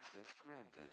Access granted.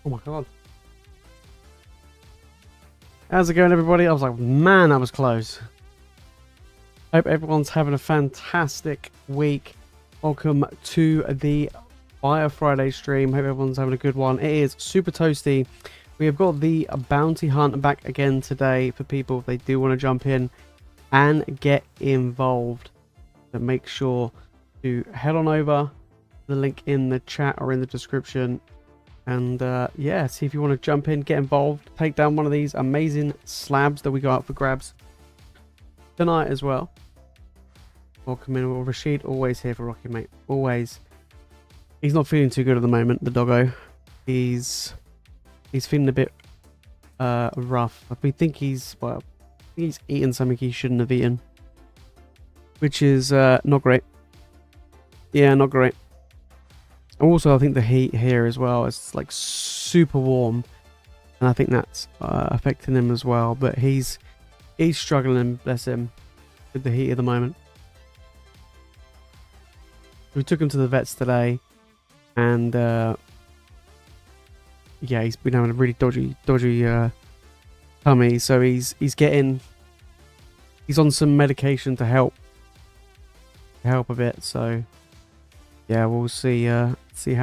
Oh my god. How's it going, everybody? I was like, man, that was close. Hope everyone's having a fantastic week. Welcome to the Fire Friday stream. Hope everyone's having a good one. It is super toasty. We have got the bounty hunt back again today for people if they do want to jump in and get involved. So make sure to head on over the link in the chat or in the description. And yeah, see if you want to jump in, get involved, take down one of these amazing slabs that we got out for grabs tonight as well. Welcome in, well, Rashid, always here for Rocky, mate. Always. He's not feeling too good at the moment, the doggo. He's feeling a bit rough. We think he's eaten something he shouldn't have eaten, which is not great. Yeah, not great. Also, I think the heat here as well is like super warm, and I think that's affecting him as well. But he's struggling, bless him, with the heat at the moment. We took him to the vets today, and yeah, he's been having a really dodgy tummy. So he's on some medication to help a bit. So yeah, we'll see how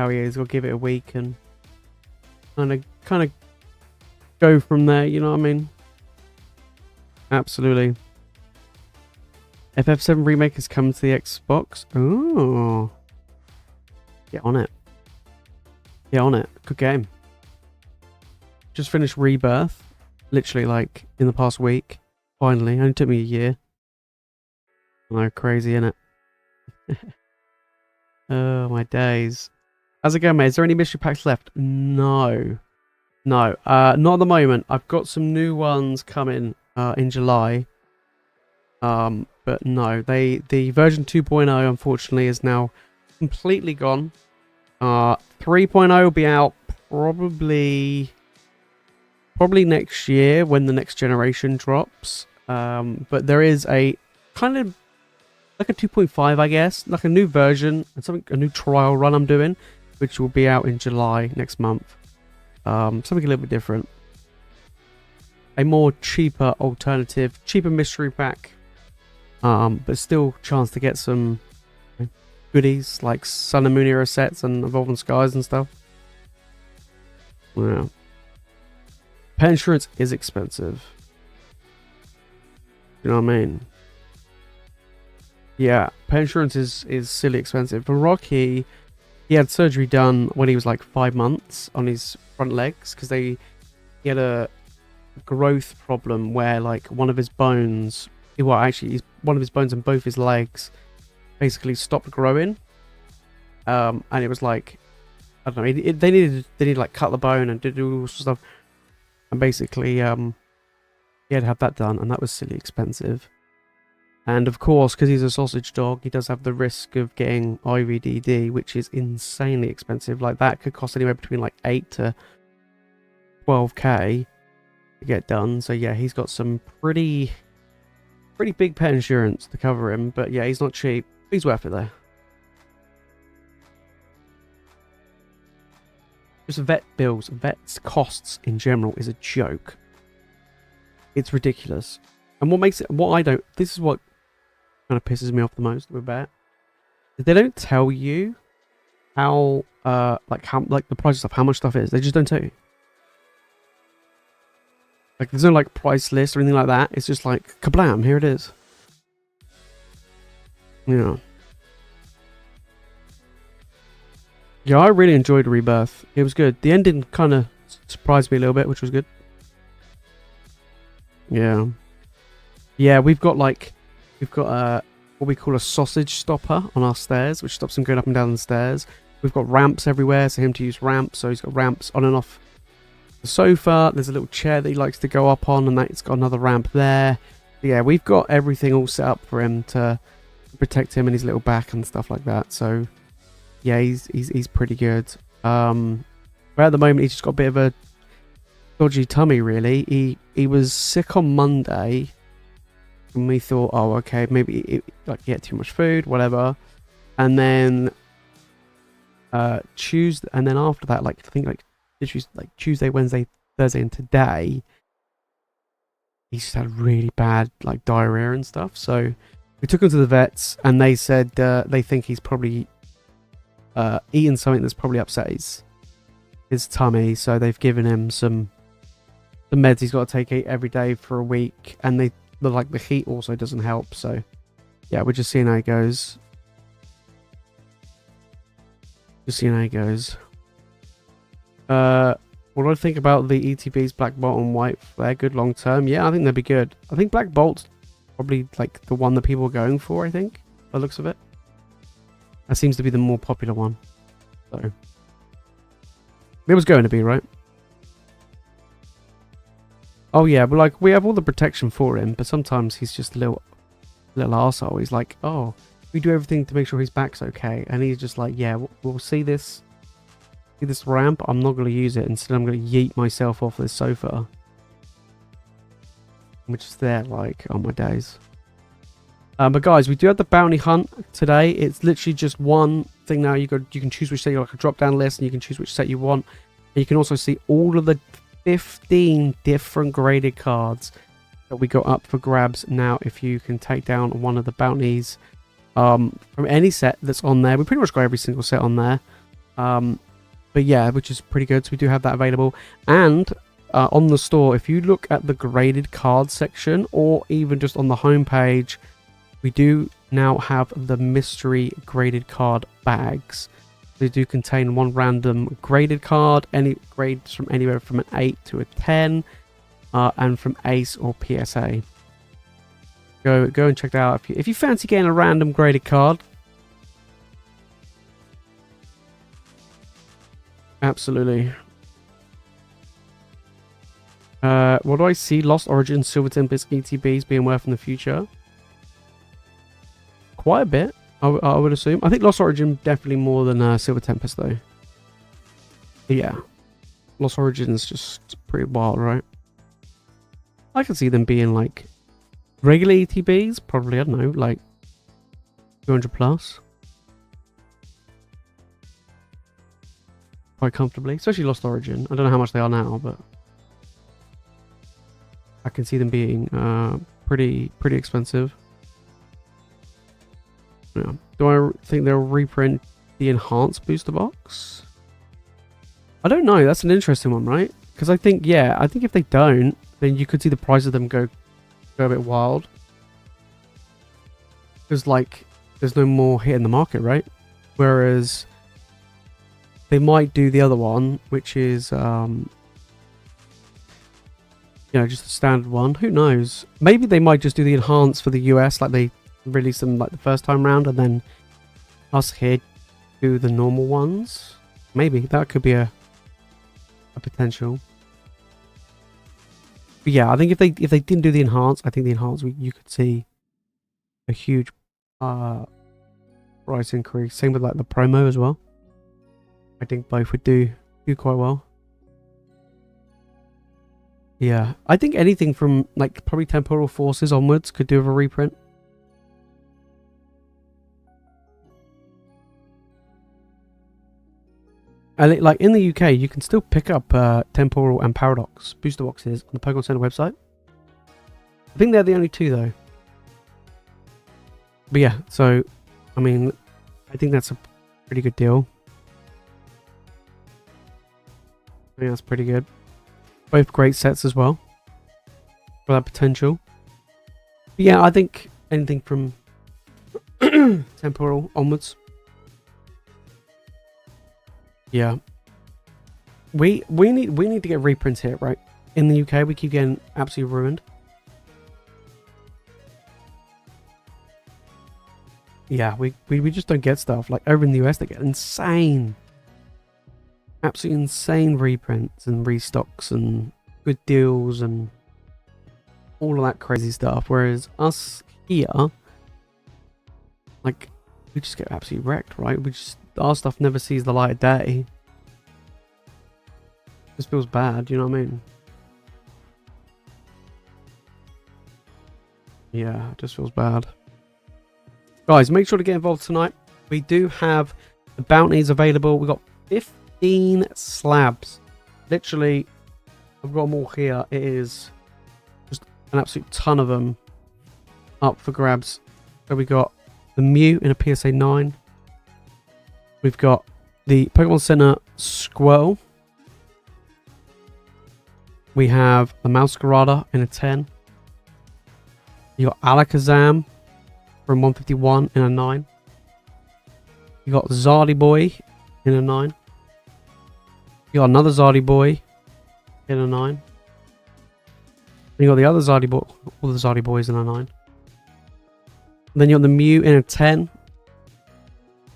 he is. We'll give it a week and kind of go from there, you know what I mean? Absolutely. FF7 Remake has come to the Xbox. Oh. Get on it. Get on it. Good game. Just finished Rebirth. Literally like in the past week. Finally. Only took me a year. I know, crazy, innit? Oh, my days. How's it going, mate? Is there any mystery packs left? No. No. Not at the moment. I've got some new ones coming in July. But no. The version 2.0, unfortunately, is now completely gone. 3.0 will be out probably next year when the next generation drops. But there is a kind of like a 2.5, I guess, like a new version and a new trial run I'm doing, which will be out in July next month. Something a little bit different, a more cheaper alternative, cheaper mystery pack, but still chance to get some goodies like Sun and Moon era sets and Evolving Skies and stuff. Yeah, pet insurance is expensive. You know what I mean? Yeah, pet insurance is silly expensive. For Rocky, he had surgery done when he was like 5 months on his front legs because he had a growth problem where like one of his bones, well actually one of his bones in both his legs basically stopped growing. And it was like, I don't know, they needed like cut the bone and do all sorts of stuff. And basically he had to have that done, and that was silly expensive. And of course, because he's a sausage dog, he does have the risk of getting IVDD, which is insanely expensive. Like that could cost anywhere between like 8 to 12k to get done. So yeah, he's got some pretty big pet insurance to cover him. But yeah, he's not cheap. He's worth it though. Just vet bills, vets costs in general is a joke. It's ridiculous. And this is what kind of pisses me off the most with vet. They don't tell you how the price of stuff, how much stuff is. They just don't tell you. Like, there's no, like, price list or anything like that. It's just like, kablam, here it is. Yeah. Yeah, I really enjoyed Rebirth. It was good. The ending kind of surprised me a little bit, which was good. Yeah. Yeah, we've got what we call a sausage stopper on our stairs, which stops him going up and down the stairs. We've got ramps everywhere, so him to use ramps. So he's got ramps on and off the sofa. There's a little chair that he likes to go up on, and that's got another ramp there. But yeah, we've got everything all set up for him to protect him and his little back and stuff like that. So yeah, he's pretty good. But at the moment, he's just got a bit of a dodgy tummy, really. He was sick on Monday, and we thought, oh, okay, maybe he ate too much food, whatever. And then Tuesday, and then after that, like I think literally Tuesday, Wednesday, Thursday, and today, he's just had really bad like diarrhea and stuff. So we took him to the vets, and they said they think he's probably eaten something that's probably upset his tummy. So they've given him some meds he's got to take every day for a week, and the heat also doesn't help. So yeah, we're just seeing how it goes. What do I think about the ETB's Black Bolt and White Flare? Good long term. Yeah, I think they'd be good. I think Black Bolt's probably like the one that people are going for, I think, by the looks of it. That seems to be the more popular one. So it was going to be, right? Oh yeah, but like we have all the protection for him, but sometimes he's just a little arsehole. He's like, oh, we do everything to make sure his back's okay, and he's just like, yeah, we'll see this ramp. I'm not going to use it. Instead, I'm going to yeet myself off this sofa, which is there like on my days. But guys, we do have the bounty hunt today. It's literally just one thing now. You can choose which set. You like a drop down list, and you can choose which set you want. And you can also see all of the 15 different graded cards that we got up for grabs now. If you can take down one of the bounties from any set that's on there, we pretty much got every single set on there. But yeah, which is pretty good. So we do have that available. And on the store, if you look at the graded card section, or even just on the homepage, we do now have the mystery graded card bags. They do contain one random graded card, any grades from anywhere from an 8 to a 10, and from Ace or PSA. Go and check that out if you fancy getting a random graded card. Absolutely. What do I see? Lost Origin, Silver Tempest, ETBs being worth in the future. Quite a bit, I would assume. I think Lost Origin definitely more than Silver Tempest, though. But yeah, Lost Origin is just pretty wild, right? I can see them being like regular ETBs, probably, I don't know, like 200 plus. Quite comfortably, especially Lost Origin. I don't know how much they are now, but I can see them being pretty expensive. Yeah. Do I think they'll reprint the enhanced booster box? I don't know. That's an interesting one, right? Because I think if they don't, then you could see the price of them go a bit wild. Because like there's no more hit in the market, right? Whereas they might do the other one, which is just the standard one. Who knows? Maybe they might just do the enhanced for the US, like they released them like the first time round, and then us here do the normal ones. Maybe that could be a potential. But yeah, I think if they didn't do the enhanced, I think the enhanced you could see a huge price increase. Same with like the promo as well. I think both would do quite well. Yeah, I think anything from like probably Temporal Forces onwards could do with a reprint. And like in the UK, you can still pick up Temporal and Paradox booster boxes on the Pokemon Center website. I think they're the only two though. But yeah, so I mean, I think that's a pretty good deal. I think that's pretty good. Both great sets as well. for that potential. But yeah, I think anything from temporal onwards. Yeah. We need to get reprints here, right? In the UK, we keep getting absolutely ruined. Yeah, we just don't get stuff. Like over in the US, they get insane, absolutely insane reprints and restocks and good deals and all of that crazy stuff. Whereas us here, like, we just get absolutely wrecked, right? Our stuff never sees the light of day. This feels bad, you know what I mean? Yeah, it just feels bad. Guys, make sure to get involved tonight. We do have the bounties available. We've got 15 slabs. Literally, I've got them all here. It is just an absolute ton of them up for grabs. So we got the Mew in a PSA 9. We've got the Pokemon Center Squirtle. We have the Masquerada in a 10. You got Alakazam from 151 in a 9. You got Zardy Boy in a 9. You got another Zardy Boy in a 9. Then you got the other Zardy Boy, all the Zardy Boys in a 9. Then you got the Mew in a 10.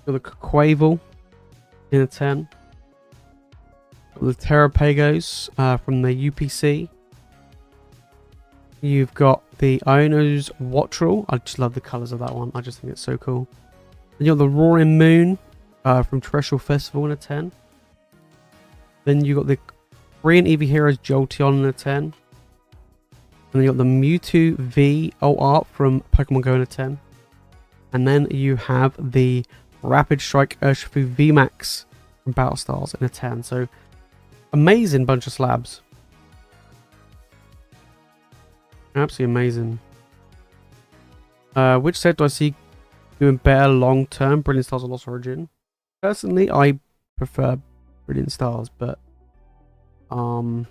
You got the Quavel in a 10. The Terrapagos from the UPC. You've got the Iono's Wattrel. I just love the colours of that one. I just think it's so cool. Then you got the Roaring Moon from Terrestrial Festival in a 10. Then you got the Korean Eevee Heroes Jolteon in a 10. And then you got the Mewtwo V Alt Art from Pokemon Go in a 10. And then you have the Rapid Strike Urshifu VMAX from Battle Stars in a 10. So amazing bunch of slabs. Absolutely amazing. Which set do I see doing better long term? Brilliant Stars or Lost Origin? Personally, I prefer Brilliant Stars, but don't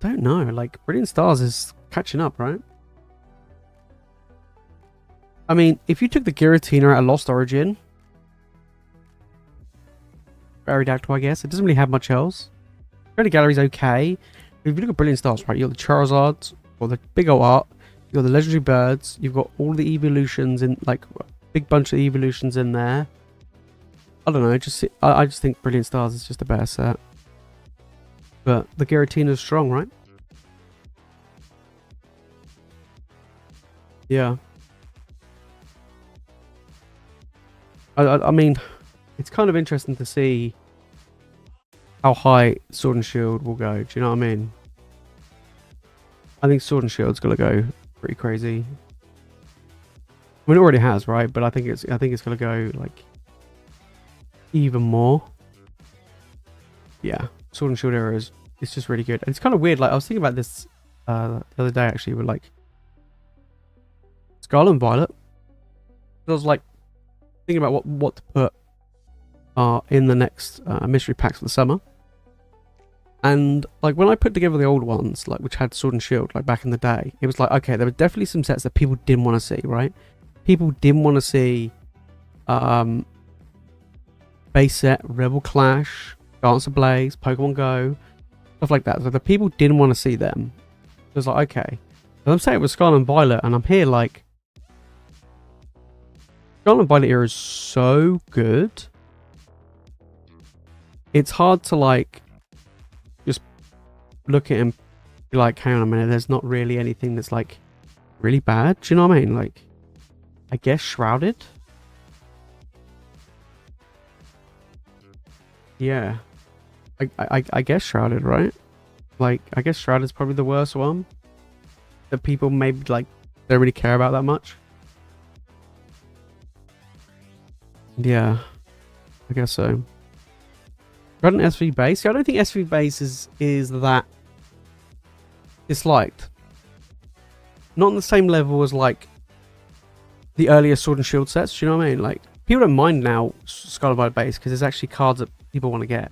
know. Like, Brilliant Stars is catching up, right? I mean, if you took the Giratina out of Lost Origin, Aerodactyl, I guess, it doesn't really have much else. Credit Gallery's okay. If you look at Brilliant Stars, right, you got the Charizards, or the big old art, you got the legendary birds, you've got all the evolutions in, like, a big bunch of evolutions in there. I don't know, I just think Brilliant Stars is just a better set. But the Giratina's strong, right? Yeah. I mean, it's kind of interesting to see how high Sword and Shield will go. Do you know what I mean? I think Sword and Shield's gonna go pretty crazy. I mean, it already has, right? But I think it's gonna go like even more. Yeah, Sword and Shield era is it's just really good. And it's kind of weird. Like I was thinking about this the other day actually with like Scarlet and Violet. I was like thinking about what to put in the next mystery packs for the summer. And like when I put together the old ones, like which had Sword and Shield, like back in the day, it was like, okay, there were definitely some sets that people didn't want to see, right? People didn't want to see base set, Rebel Clash, Dancer Blaze, Pokemon Go, stuff like that. So the people didn't want to see them. It was like, okay. And I'm saying it was Scarlet and Violet, and I'm here like Scarlet and Violet era is so good. It's hard to like just look at it and be like, hang on a minute, there's not really anything that's like really bad. Do you know what I mean? Like, I guess Shrouded. Yeah. I guess Shrouded, right? Like, I guess Shrouded's probably the worst one that people maybe like don't really care about that much. Yeah, I guess so. Got an SV base. I don't think SV base is that disliked. Not on the same level as like the earlier Sword and Shield sets. Do you know what I mean? Like people don't mind now Scarlet Violet base because there's actually cards that people want to get.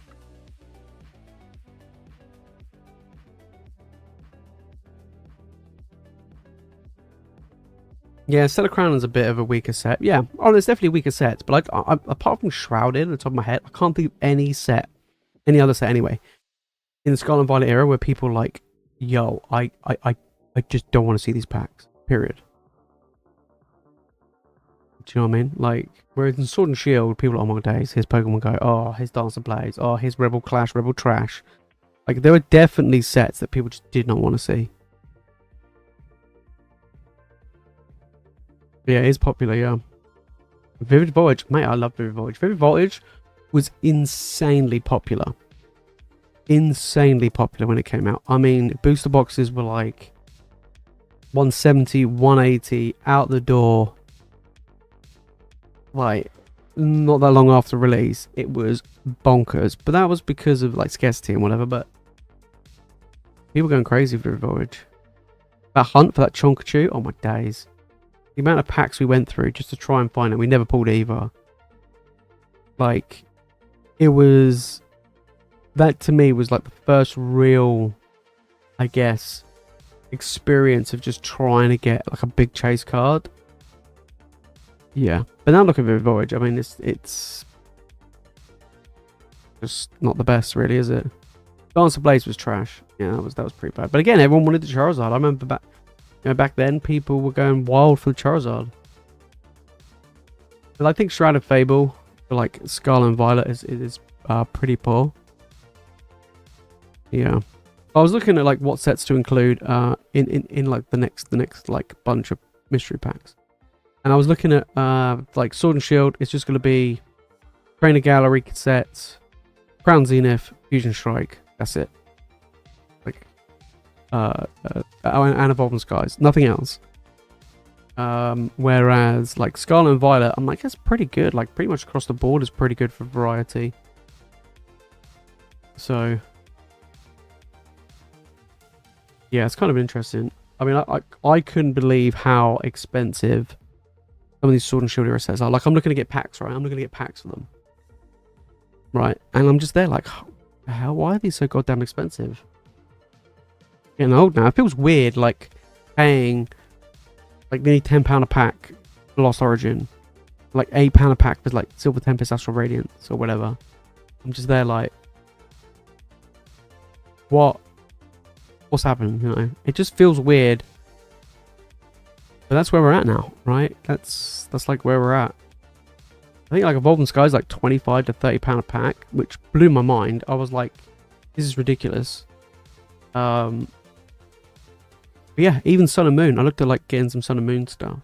Yeah, Set of Crown's a bit of a weaker set. Yeah, oh, there's definitely weaker sets, but like, apart from Shrouded at the top of my head, I can't think of any other set anyway, in the Scarlet and Violet era where people like, yo, I just don't want to see these packs. Period. Do you know what I mean? Like, whereas in Sword and Shield, people are, oh my days, here's Pokemon Go, oh, here's Dancer Blaze, oh, here's Rebel Clash, Rebel Trash. Like, there were definitely sets that people just did not want to see. But yeah, it is popular, yeah. Vivid Voltage, mate, I love Vivid Voltage. Vivid Voltage was insanely popular. Insanely popular when it came out. I mean, booster boxes were like 170, 180 out the door. Like, not that long after release. It was bonkers. But that was because of like scarcity and whatever. But people going crazy for Vivid Voltage. That hunt for that Chonkachu, oh my days. The amount of packs we went through just to try and find it, we never pulled either. Like, it was... That to me was like the first real, I guess, experience of just trying to get like a big chase card. Yeah. But now look at Vivid Voyage. I mean, it's just not the best, really, is it? Dancer Blaze was trash. Yeah, that was pretty bad. But again, everyone wanted the Charizard. I remember back then, people were going wild for the Charizard. But I think Shrouded Fable for like Scarlet and Violet is pretty poor. Yeah, I was looking at like what sets to include in like the next like bunch of mystery packs, and I was looking at like Sword and Shield. It's just going to be Trainer Gallery sets, Crown Zenith, Fusion Strike. That's it. Like and Evolving Skies, nothing else. Whereas like Scarlet and Violet, I'm like, that's pretty good. Like pretty much across the board is pretty good for variety. So yeah, it's kind of interesting. I mean, I couldn't believe how expensive some of these Sword and Shield era sets are. Like, I'm looking to get packs, right? I'm looking to get packs for them. Right? And I'm just there like, how? Why are these so goddamn expensive? Getting old now. It feels weird, like, paying, like, nearly £10 a pack for Lost Origin. Like, £8 a pack for, like, Silver Tempest, Astral Radiance, or whatever. I'm just there like, what? What's happening, you know? It just feels weird. But that's where we're at now, right? That's like where we're at. I think like Evolving Skies like 25 to £30 a pack, which blew my mind. I was like, this is ridiculous. But yeah, even Sun and Moon. I looked at like getting some Sun and Moon stuff.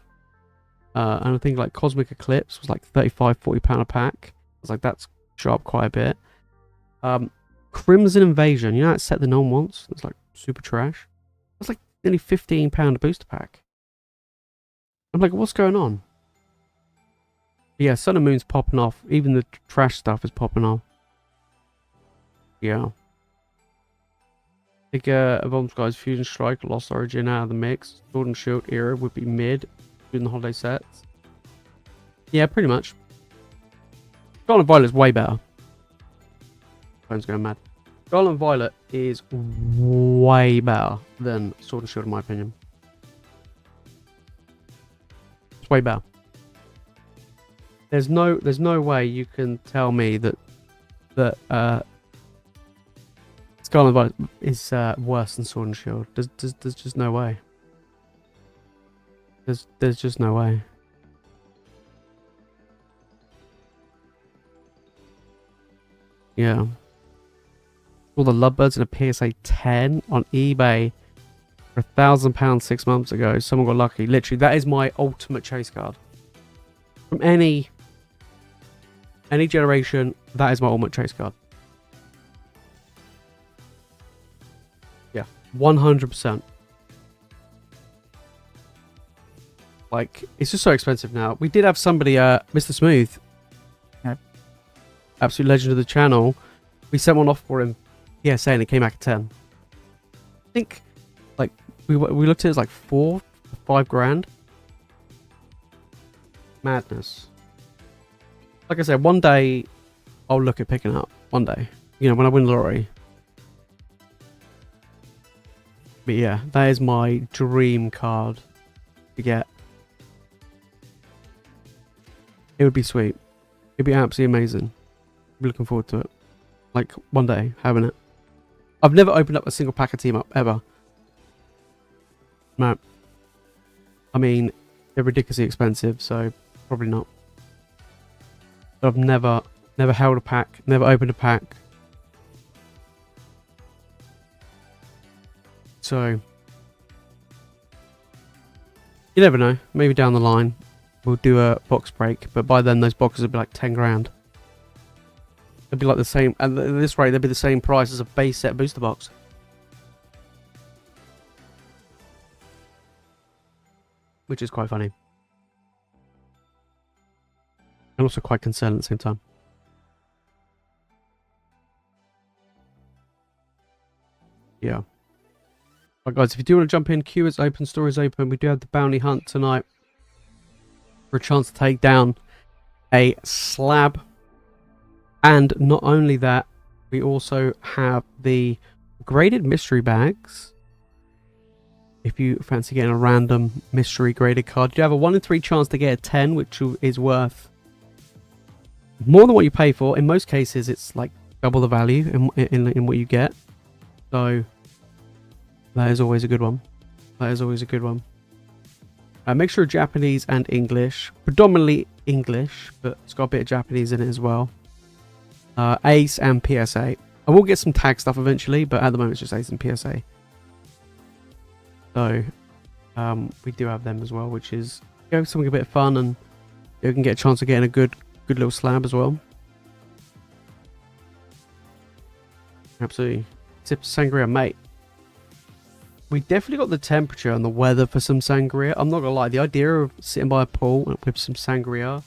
And I think like Cosmic Eclipse was like 35, £40 a pack. I was like, that's shot up quite a bit. Crimson Invasion, you know that set the no one wants? It's like super trash. That's like nearly £15 a booster pack. I'm like, what's going on? But yeah, Sun and Moon's popping off. Even the trash stuff is popping off. Yeah. I think Evolved Skies, Fusion Strike, Lost Origin out of the mix. Sword and Shield era would be mid during the holiday sets. Yeah, pretty much. Scarlet Violet's way better. Phone's going mad. Scarlet Violet is way better than Sword and Shield in my opinion. It's way better. There's no way you can tell me that Scarlet Violet is worse than Sword and Shield. There's just no way. There's just no way. Yeah. All the Lovebirds in a PSA 10 on eBay for £1,000 6 months ago. Someone got lucky. Literally, that is my ultimate chase card. From any generation, that is my ultimate chase card. Yeah, 100%. Like, it's just so expensive now. We did have somebody, Mr. Smooth, absolute legend of the channel. We sent one off for him. Yeah, saying it came back at 10. I think, like, we looked at it as like 4 or 5 grand. Madness. Like I said, one day I'll look at picking up. One day, you know, when I win the lottery. But yeah, that is my dream card to get. It would be sweet. It'd be absolutely amazing. I'm looking forward to it. Like, one day, having it. I've never opened up a single pack of Team Up, ever. No. I mean, they're ridiculously expensive, so probably not. But I've never held a pack, never opened a pack. So, you never know. Maybe down the line, we'll do a box break. But by then, those boxes will be like 10 grand. They'd be like the same, and at this rate, they'd be the same price as a base set booster box. Which is quite funny. And also quite concerning at the same time. Yeah. Right, guys, if you do want to jump in, queue is open, store is open. We do have the bounty hunt tonight for a chance to take down a slab. And not only that, we also have the graded mystery bags. If you fancy getting a random mystery graded card, you have a 1 in 3 chance to get a 10, which is worth more than what you pay for. In most cases, it's like double the value in what you get. So that is always a good one. That is always a good one. Make sure Japanese and English, predominantly English, but it's got a bit of Japanese in it as well. Ace and PSA. I will get some tag stuff eventually, but at the moment it's just Ace and PSA. So we do have them as well, which is something a bit fun, and you can get a chance of getting a good little slab as well. Absolutely. Sip sangria, mate. We definitely got the temperature and the weather for some sangria. I'm not gonna lie, the idea of sitting by a pool with some sangria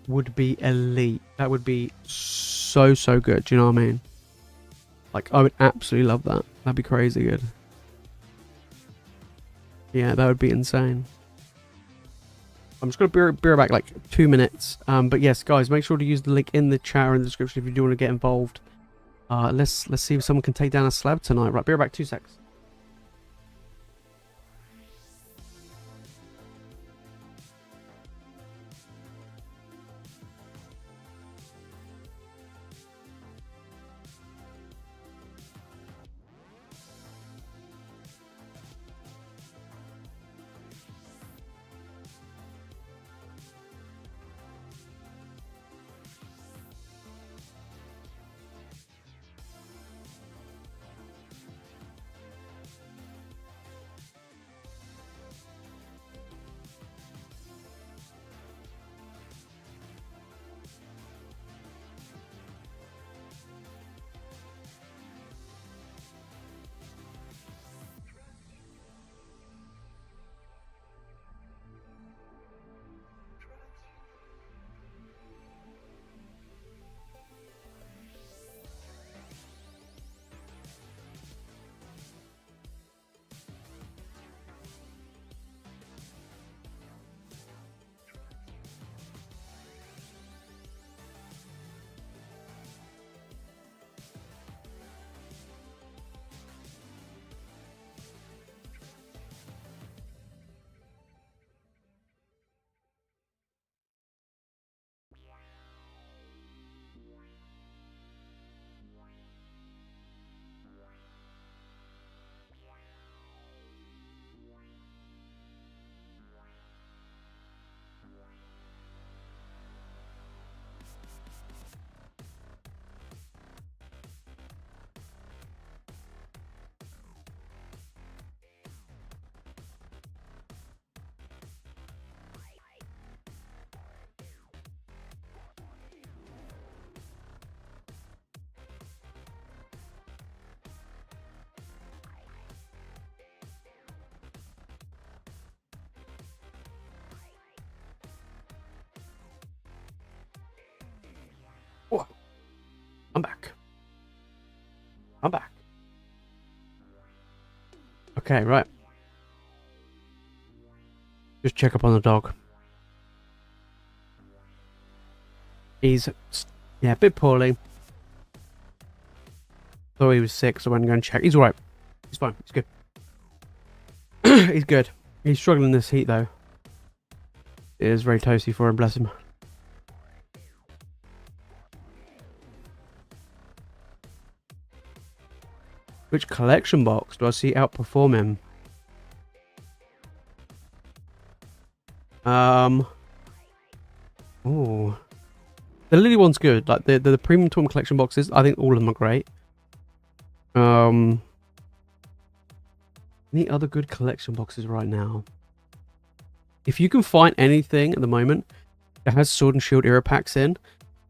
would be elite. That would be so good. Do you know what I mean? Like, I would absolutely love that. That'd be crazy good. Yeah, that would be insane. I'm just gonna be right back like 2 minutes. But yes, guys, make sure to use the link in the chat or in the description if you do want to get involved. Let's see if someone can take down a slab tonight. Right, be right back. 2 secs. Oh, I'm back. I'm back. Okay, right. Just check up on the dog. He's, yeah, a bit poorly. Thought he was sick, so I went and go and check. He's alright. He's fine. He's good. He's good. He's struggling in this heat, though. It is very toasty for him, bless him. Which collection box do I see outperform him? Oh, the Lily one's good. Like the premium tournament collection boxes, I think all of them are great. Any other good collection boxes right now? If you can find anything at the moment that has Sword and Shield era packs in,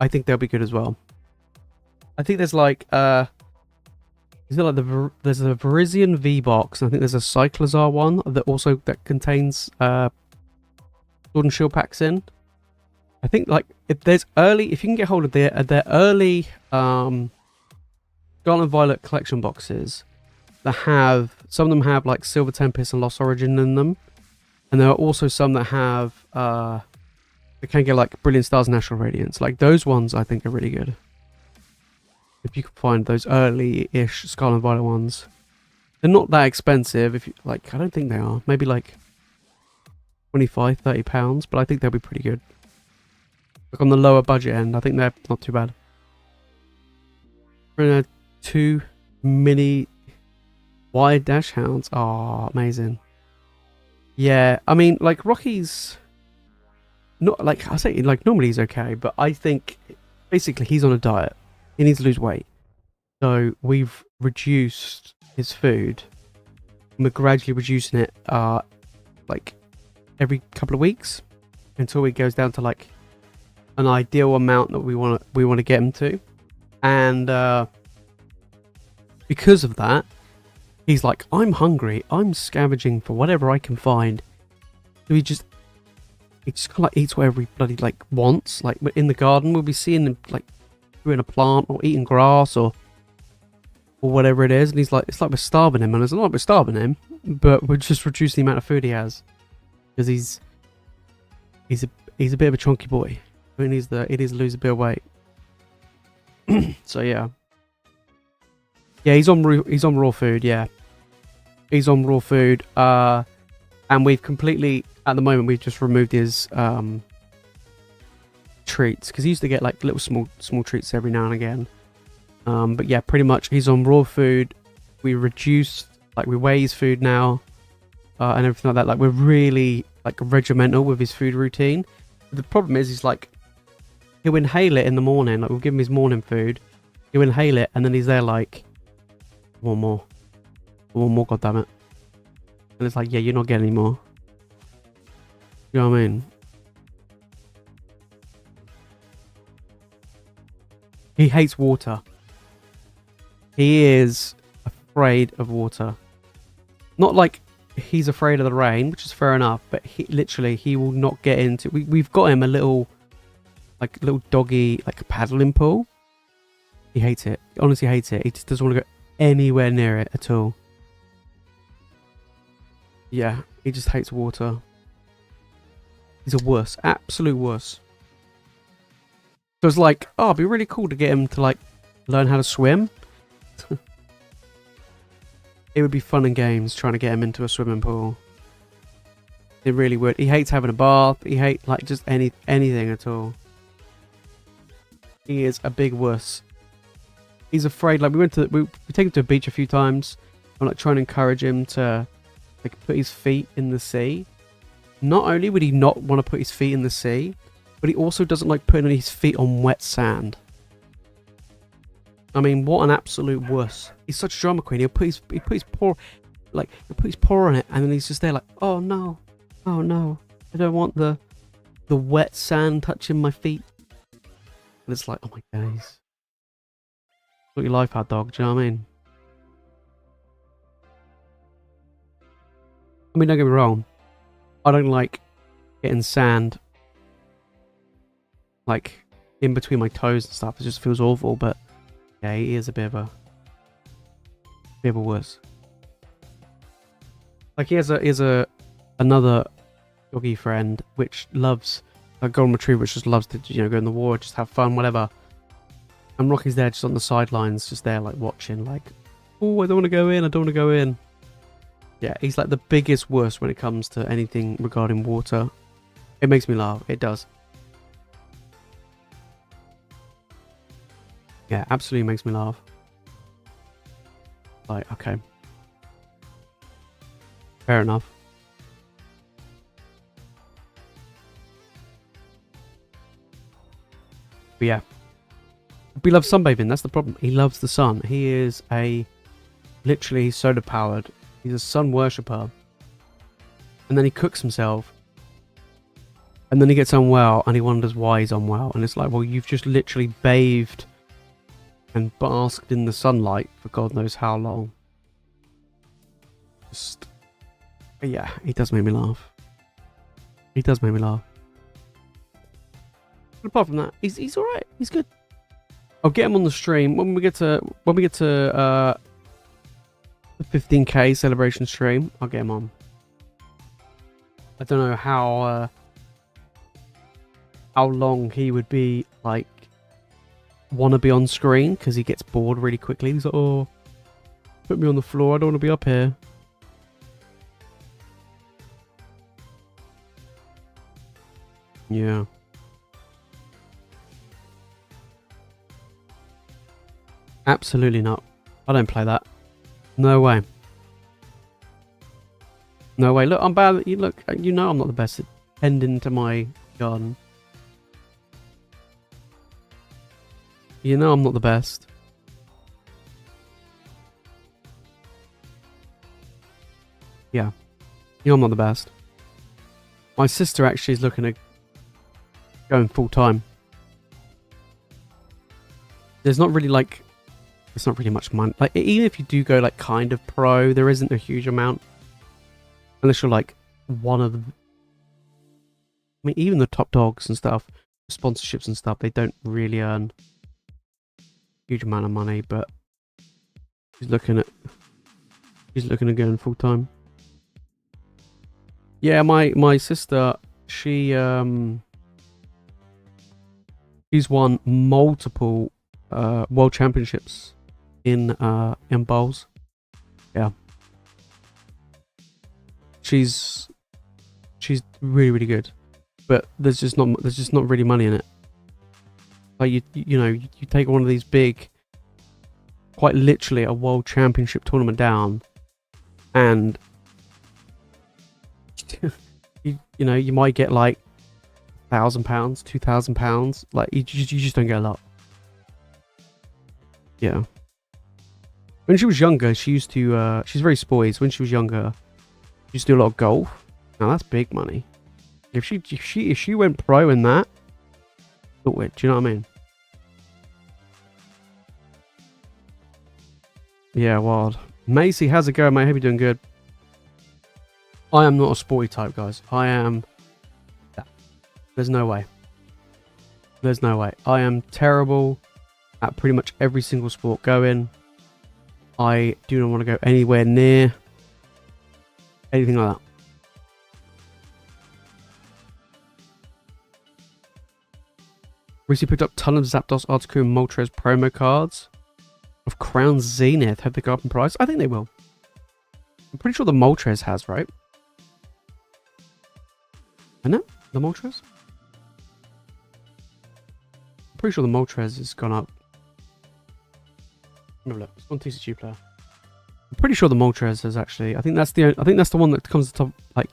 I think they'll be good as well. I think there's like is it like there's a Verizian V box, and I think there's a Cyclozar one that contains Sword and Shield packs in. I think like if you can get hold of their early Scarlet and Violet collection boxes that have, some of them have like Silver Tempest and Lost Origin in them, and there are also some that have they can get like Brilliant Stars and National Radiance. Like those ones I think are really good. If you can find those early-ish Scarlet and Violet ones. They're not that expensive. If you like, I don't think they are. Maybe like 25, 30 pounds, but I think they'll be pretty good. Like on the lower budget end, I think they're not too bad. We're in 2 mini wide dash hounds. Oh, amazing. Yeah, I mean, like Rocky's not like, I say, like normally he's okay, but I think basically he's on a diet. He needs to lose weight. So we've reduced his food. We're gradually reducing it like every couple of weeks until he goes down to like an ideal amount that we want to get him to. And because of that, he's like, I'm hungry. I'm scavenging for whatever I can find. So he just kind of like eats whatever he bloody like wants. Like in the garden, we'll be seeing him like in a plant or eating grass or whatever it is, and he's like, it's like we're starving him, and it's not like we're starving him, but we're just reducing the amount of food he has because he's a bit of a chunky boy. He needs to lose a bit of weight. So yeah, he's on raw food. Yeah, he's on raw food. And we've completely, at the moment, we've just removed his treats, because he used to get like little small treats every now and again. But yeah, pretty much he's on raw food. We reduced, like we weigh his food now, and everything like that. Like we're really like regimental with his food routine. But the problem is, he's like, he'll inhale it in the morning. Like we'll give him his morning food, he'll inhale it, and then he's there like, one more, God damn it. And it's like, yeah, you're not getting any more. You know what I mean? He hates water. He is afraid of water. Not like he's afraid of the rain, which is fair enough, but he will not get into... We've got him a little doggy, like a paddling pool. He hates it. He honestly hates it. He just doesn't want to go anywhere near it at all. Yeah, he just hates water. He's a wuss. Absolute wuss. So it's like, oh, it'd be really cool to get him to like learn how to swim. It would be fun and games trying to get him into a swimming pool. It really would. He hates having a bath. He hates like just anything at all. He is a big wuss. He's afraid. Like we take him to a beach a few times. I'm like trying to encourage him to like put his feet in the sea. Not only would he not want to put his feet in the sea, but he also doesn't like putting his feet on wet sand. I mean, what an absolute wuss. He's such a drama queen. He'll put his paw on it, and then he's just there like, oh no, I don't want the wet sand touching my feet. And it's like, oh my days. What your life had, dog, do you know what I mean? I mean, don't get me wrong. I don't like getting sand like in between my toes and stuff. It just feels awful, but yeah, he is a bit of a wuss. Like he has another doggy friend which loves a golden retriever, which just loves to, you know, go in the water, just have fun, whatever. And Rocky's there just on the sidelines, just there like watching, like, oh, I don't want to go in, I don't want to go in. Yeah, he's like the biggest wuss when it comes to anything regarding water. It makes me laugh. It does. Yeah, absolutely makes me laugh. Like, okay. Fair enough. But yeah. He loves sunbathing, that's the problem. He loves the sun. He is literally solar powered. He's a sun worshipper. And then he cooks himself. And then he gets unwell and he wonders why he's unwell. And it's like, well, you've just literally bathed and basked in the sunlight for God knows how long. Just, yeah, he does make me laugh. He does make me laugh. But apart from that, he's alright. He's good. I'll get him on the stream when we get to the 15k celebration stream. I'll get him on. I don't know how long he would be like want to be on screen because he gets bored really quickly. He's like, oh, put me on the floor. I don't want to be up here. Yeah. Absolutely not. I don't play that. No way. No way. Look, I'm bad. Look, you know I'm not the best at tending to my garden. You know I'm not the best. Yeah. You know I'm not the best. My sister actually is looking at going full time. There's not really like... It's not really much money. Like, even if you do go like kind of pro, there isn't a huge amount. Unless you're like one of the... I mean, even the top dogs and stuff, sponsorships and stuff, they don't really earn a huge amount of money, but she's looking at going full time. Yeah, my sister, she's won multiple world championships in bowls. Yeah. She's really, really good. But there's just not really money in it. Like you know, you take one of these big, quite literally a world championship tournament down, and you know, you might get like £1,000, £2,000. Like you just don't get a lot. Yeah. When she was younger, she used to she's very spoiled. When she was younger, she used to do a lot of golf. Now that's big money. If she went pro in that, do you know what I mean? Yeah, wild. Macy, how's it going, mate? Hope you're doing good. I am not a sporty type, guys. I am... There's no way. There's no way. I am terrible at pretty much every single sport going. I do not want to go anywhere near anything like that. Recently picked up ton of Zapdos, Articuno, and Moltres promo cards of Crown Zenith. Have they go up in price? I think they will. I'm pretty sure the Moltres has, right? Isn't it? The Moltres? I'm pretty sure the Moltres has gone up. No, look, it's on TCG player. I'm pretty sure the Moltres has actually. I think that's the one that comes to top, like,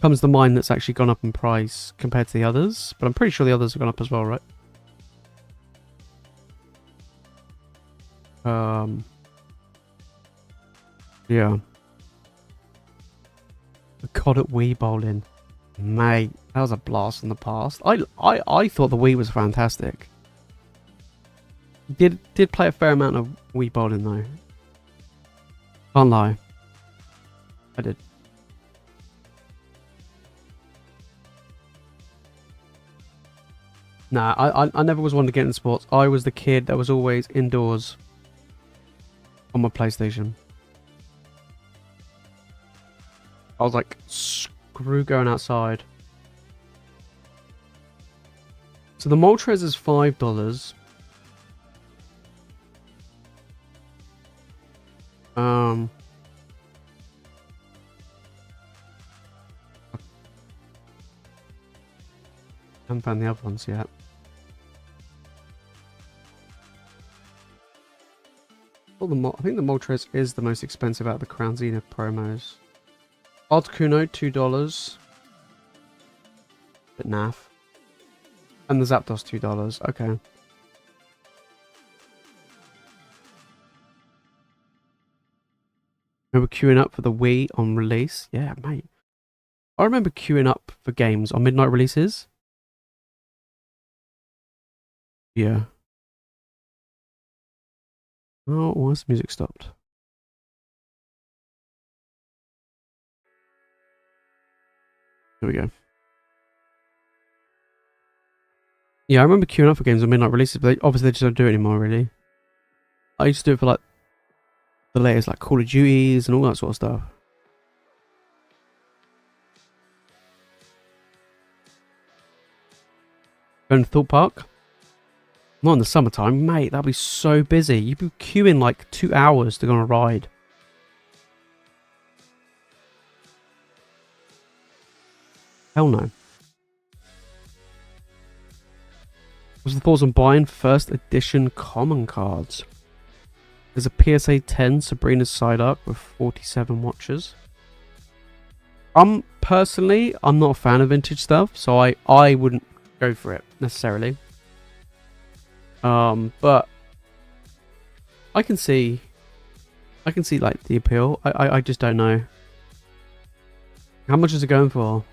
comes to mind that's actually gone up in price compared to the others. But I'm pretty sure the others have gone up as well, right? Yeah. The COD at Wii Bowling. Mate, that was a blast in the past. I thought the Wii was fantastic. Did play a fair amount of Wii Bowling though. Can't lie. I did. Nah, I never was one to get into sports. I was the kid that was always indoors on my PlayStation. I was like, screw going outside. So the Moltres is $5. I haven't found the other ones yet. I think the Moltres is the most expensive out of the Crown Zenith promos. Articuno, $2. Bit naff. And the Zapdos, $2. Okay. Remember queuing up for the Wii on release? Yeah, mate. I remember queuing up for games on midnight releases. Yeah. Oh, why's the music stopped? There we go. Yeah, I remember queuing up for games on midnight releases, but obviously they just don't do it anymore, really. I used to do it for like the latest, like Call of Duties and all that sort of stuff. Going to Thought Park? Not in the summertime, mate. That'd be so busy. You'd be queuing like 2 hours to go on a ride. Hell no. What's the thoughts on buying first edition common cards? There's a PSA 10 Sabrina's Psyduck with 47 watches. Personally, I'm not a fan of vintage stuff, so I wouldn't go for it necessarily. But I can see like the appeal. I just don't know. How much is it going for?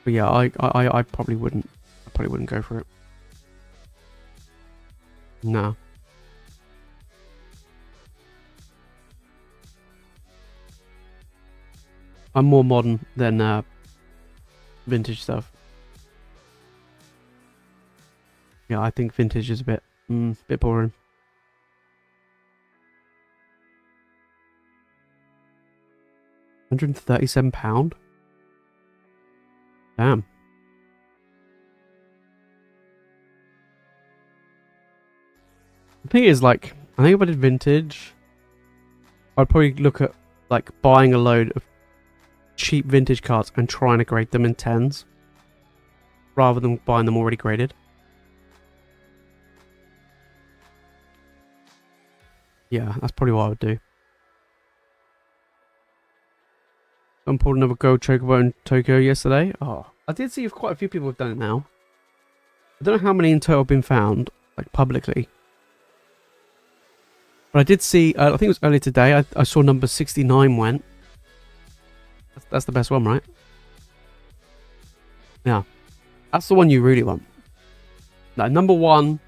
But yeah, I probably wouldn't. I probably wouldn't go for it. No. I'm more modern than vintage stuff. Yeah, I think vintage is a bit boring. £137? Damn. The thing is, like, I think if I did vintage, I'd probably look at like buying a load of cheap vintage cards and trying to grade them in 10s rather than buying them already graded. Yeah, that's probably what I would do. Someone pulled another gold chocobo in Tokyo yesterday. Oh, I did see if quite a few people have done it now. I don't know how many in total have been found, like publicly. But I did see, I think it was earlier today, I saw number 69 went. That's the best one, right? Yeah. That's the one you really want. Like number 1,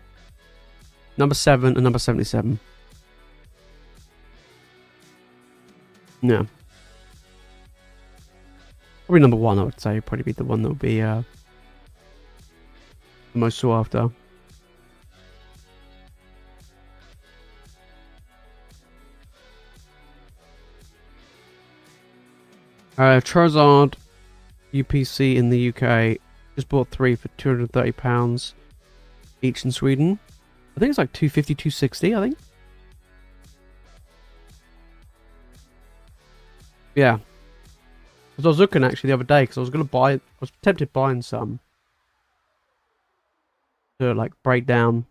number 7, and number 77. Yeah. Probably number 1, I would say. Probably be the one that would be the most sought after. Charizard UPC in the UK just bought 3 for £230 each in Sweden. I think it's like 250, 260, I think. Yeah. Because I was looking actually the other day because I was going to buy, I was tempted buying some to like break down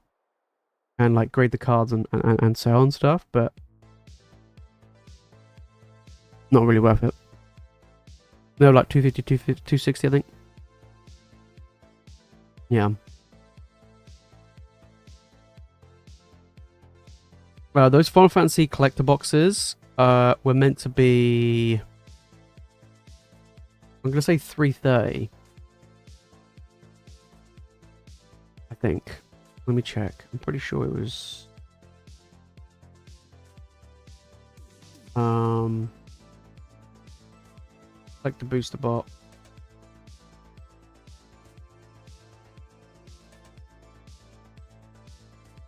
and like grade the cards and sell and stuff, but not really worth it. No, like 250, 260, I think. Yeah. Those Final Fantasy collector boxes were meant to be, I'm going to say 330. I think. Let me check. I'm pretty sure it was like the booster bot.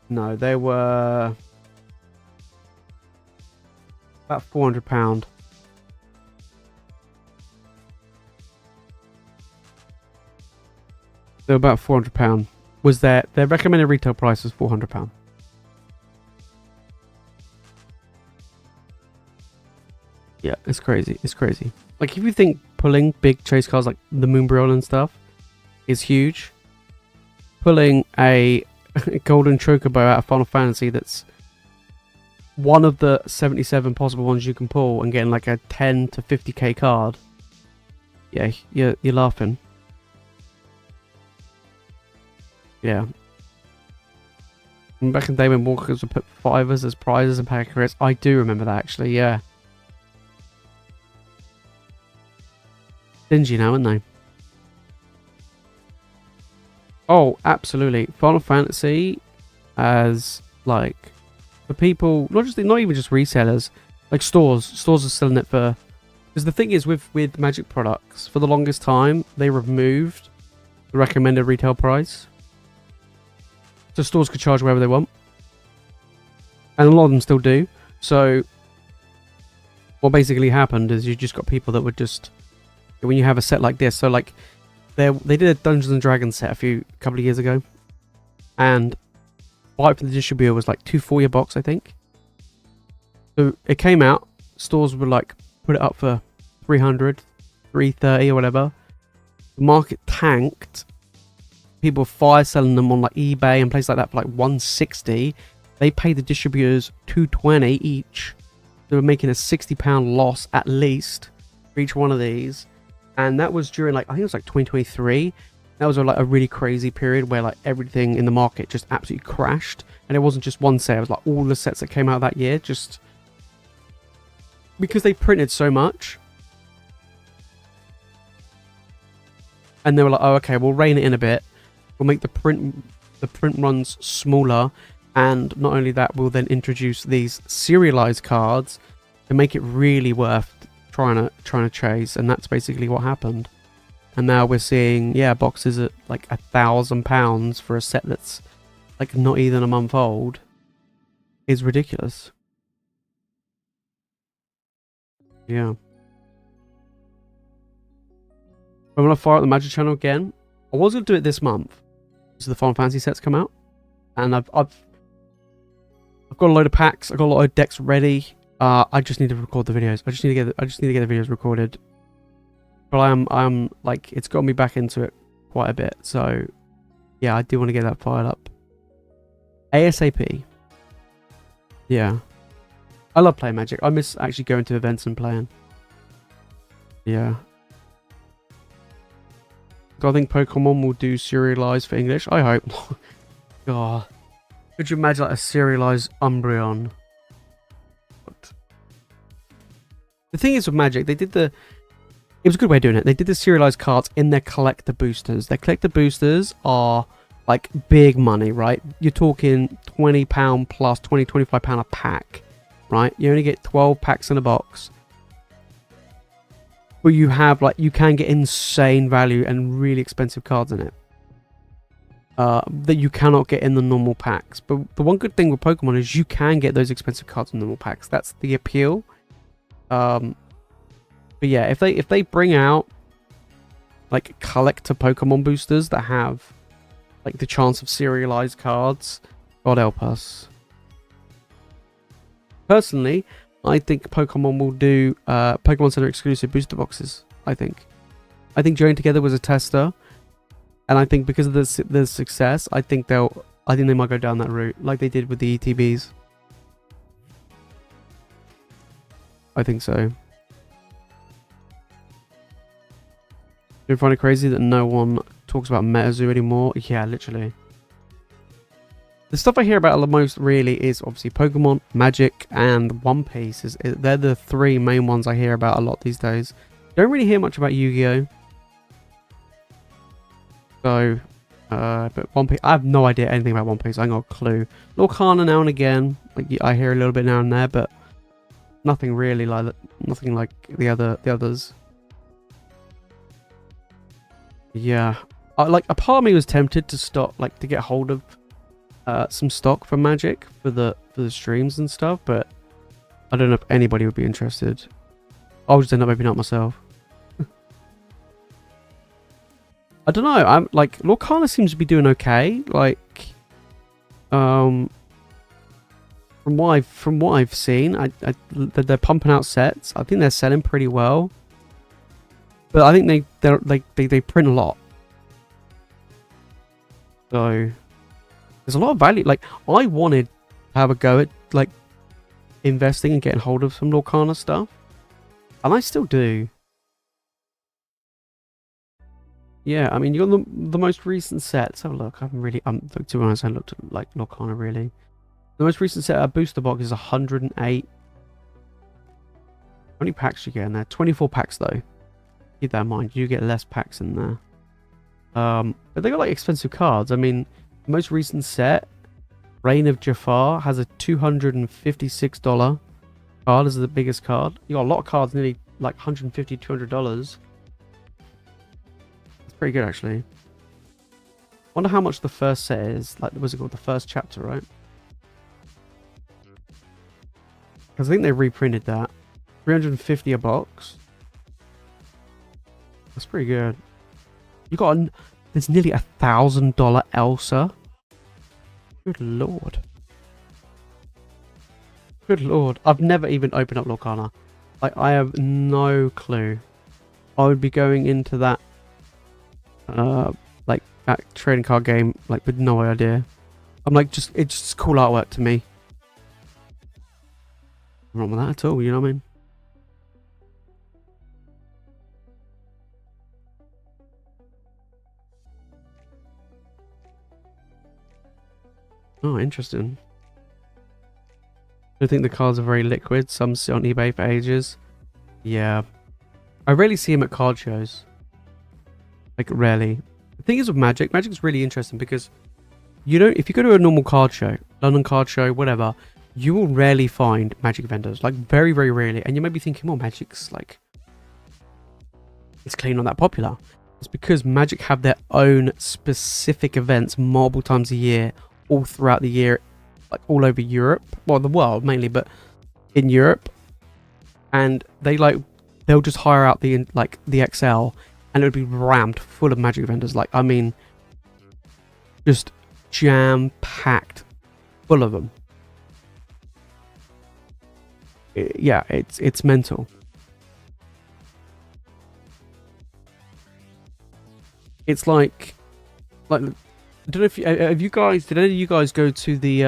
No, they were about £400. They were about £400. Was their recommended retail price was £400. Yeah, it's crazy. It's crazy. Like, if you think pulling big chase cards like the Moonbrill and stuff is huge, pulling a golden chocobo out of Final Fantasy that's one of the 77 possible ones you can pull and getting like a 10 to 50k card. Yeah, you're laughing. Yeah. And back in the day when walkers would put fivers as prizes and pack of credits, I do remember that actually, yeah. Stingy now, aren't they? Oh, absolutely. Final Fantasy as like for people, not even just resellers, like stores. Stores are selling it for, because the thing is with Magic products, for the longest time they removed the recommended retail price, so stores could charge whatever they want, and a lot of them still do. So what basically happened is you just got people that would just, when you have a set like this, so like they did a Dungeons and Dragons set a couple of years ago, and buy it from the distributor was like $240 a box, I think. So it came out, stores would like put it up for $300, $330 or whatever. The market tanked. People were fire selling them on like eBay and places like that for like $160. They paid the distributors $220 each. They were making a £60 loss at least for each one of these. And that was during like, I think it was like 2023. That was like a really crazy period where like everything in the market just absolutely crashed. And it wasn't just one set, it was like all the sets that came out that year, just because they printed so much. And they were like, oh, okay, we'll rein it in a bit. We'll make the print runs smaller, and not only that, we'll then introduce these serialized cards to make it really worth trying to chase. And that's basically what happened. And now we're seeing, yeah, boxes at like £1,000 for a set that's like not even a month old is ridiculous. Yeah. I'm gonna fire up the Magic channel again. I was gonna do it this month, so the Final Fantasy sets come out, and I've got a load of packs. I've got a lot of decks ready. I just need to record the videos. I just need to get the videos recorded. But I'm like, it's got me back into it quite a bit. So yeah, I do want to get that fired up ASAP. Yeah, I love playing Magic. I miss actually going to events and playing. Yeah. I think Pokemon will do serialized for English. I hope. God, could you imagine like a serialized Umbreon? What? The thing is with Magic, they did the. It was a good way of doing it. They did the serialized cards in their collector boosters. Their collector boosters are like big money, right? You're talking £20 plus £25 a pack, right? You only get 12 packs in a box. But you have like, you can get insane value and really expensive cards in it. That you cannot get in the normal packs. But the one good thing with Pokemon is you can get those expensive cards in normal packs. That's the appeal. But yeah, if they bring out like collector Pokemon boosters that have like the chance of serialized cards, God help us. Personally, I think Pokemon will do Pokemon Center exclusive booster boxes. I think Joining Together was a tester, and I think because of the success, I think they might go down that route like they did with the ETBs. I think so. Do you find it crazy that no one talks about MetaZoo anymore? Yeah, literally. The stuff I hear about the most really is obviously Pokemon, Magic, and One Piece. They're the three main ones I hear about a lot these days. Don't really hear much about Yu-Gi-Oh! So, but One Piece, I have no idea anything about One Piece. I ain't got a clue. Lorcana now and again, like I hear a little bit now and there, but nothing really like that. Nothing like the others. Yeah, like a part of me was tempted to stop, like to get hold of some stock from Magic for the streams and stuff, but I don't know if anybody would be interested. I'll just end up opening up myself. I don't know. I'm like, Lorcana seems to be doing okay. Like, from what I've seen, they're pumping out sets. I think they're selling pretty well, but I think they print a lot. So there's a lot of value. Like, I wanted to have a go at, like, investing and getting hold of some Lorcana stuff. And I still do. Yeah, I mean, you're the most recent set. Let's have a look. I haven't really, to be honest, I haven't looked at, like, Lorcana, really. The most recent set, booster box, is 108. How many packs do you get in there? 24 packs, though. Keep that in mind. You get less packs in there. But they got, like, expensive cards. I mean, the most recent set, Reign of Jafar, has a $256 card as the biggest card. You got a lot of cards, nearly, like, $150, $200. That's pretty good, actually. Wonder how much the first set is. Like, what's it called? The first chapter, right? Because I think they reprinted that. 350 a box. That's pretty good. You got there's nearly $1,000 Elsa. Good lord. Good lord. I've never even opened up Lorcana. Like, I have no clue. I would be going into that like that trading card game like with no idea. I'm like, it's just cool artwork to me. Nothing wrong with that at all, you know what I mean? Oh, interesting. I think the cards are very liquid. Some sit on eBay for ages. Yeah. I rarely see them at card shows. Like, rarely. The thing is with Magic, Magic's really interesting because you don't, if you go to a normal card show, London card show, whatever, you will rarely find Magic vendors. Like, very, very rarely. And you may be thinking, well, Magic's like, it's clearly not that popular. It's because Magic have their own specific events multiple times a year, all throughout the year, like all over Europe, well, the world mainly, but in Europe. And they'll just hire out the XL, and it would be rammed full of Magic vendors. Like, I mean, just jam packed full of them. Yeah, it's mental. It's like I don't know if did any of you guys go to the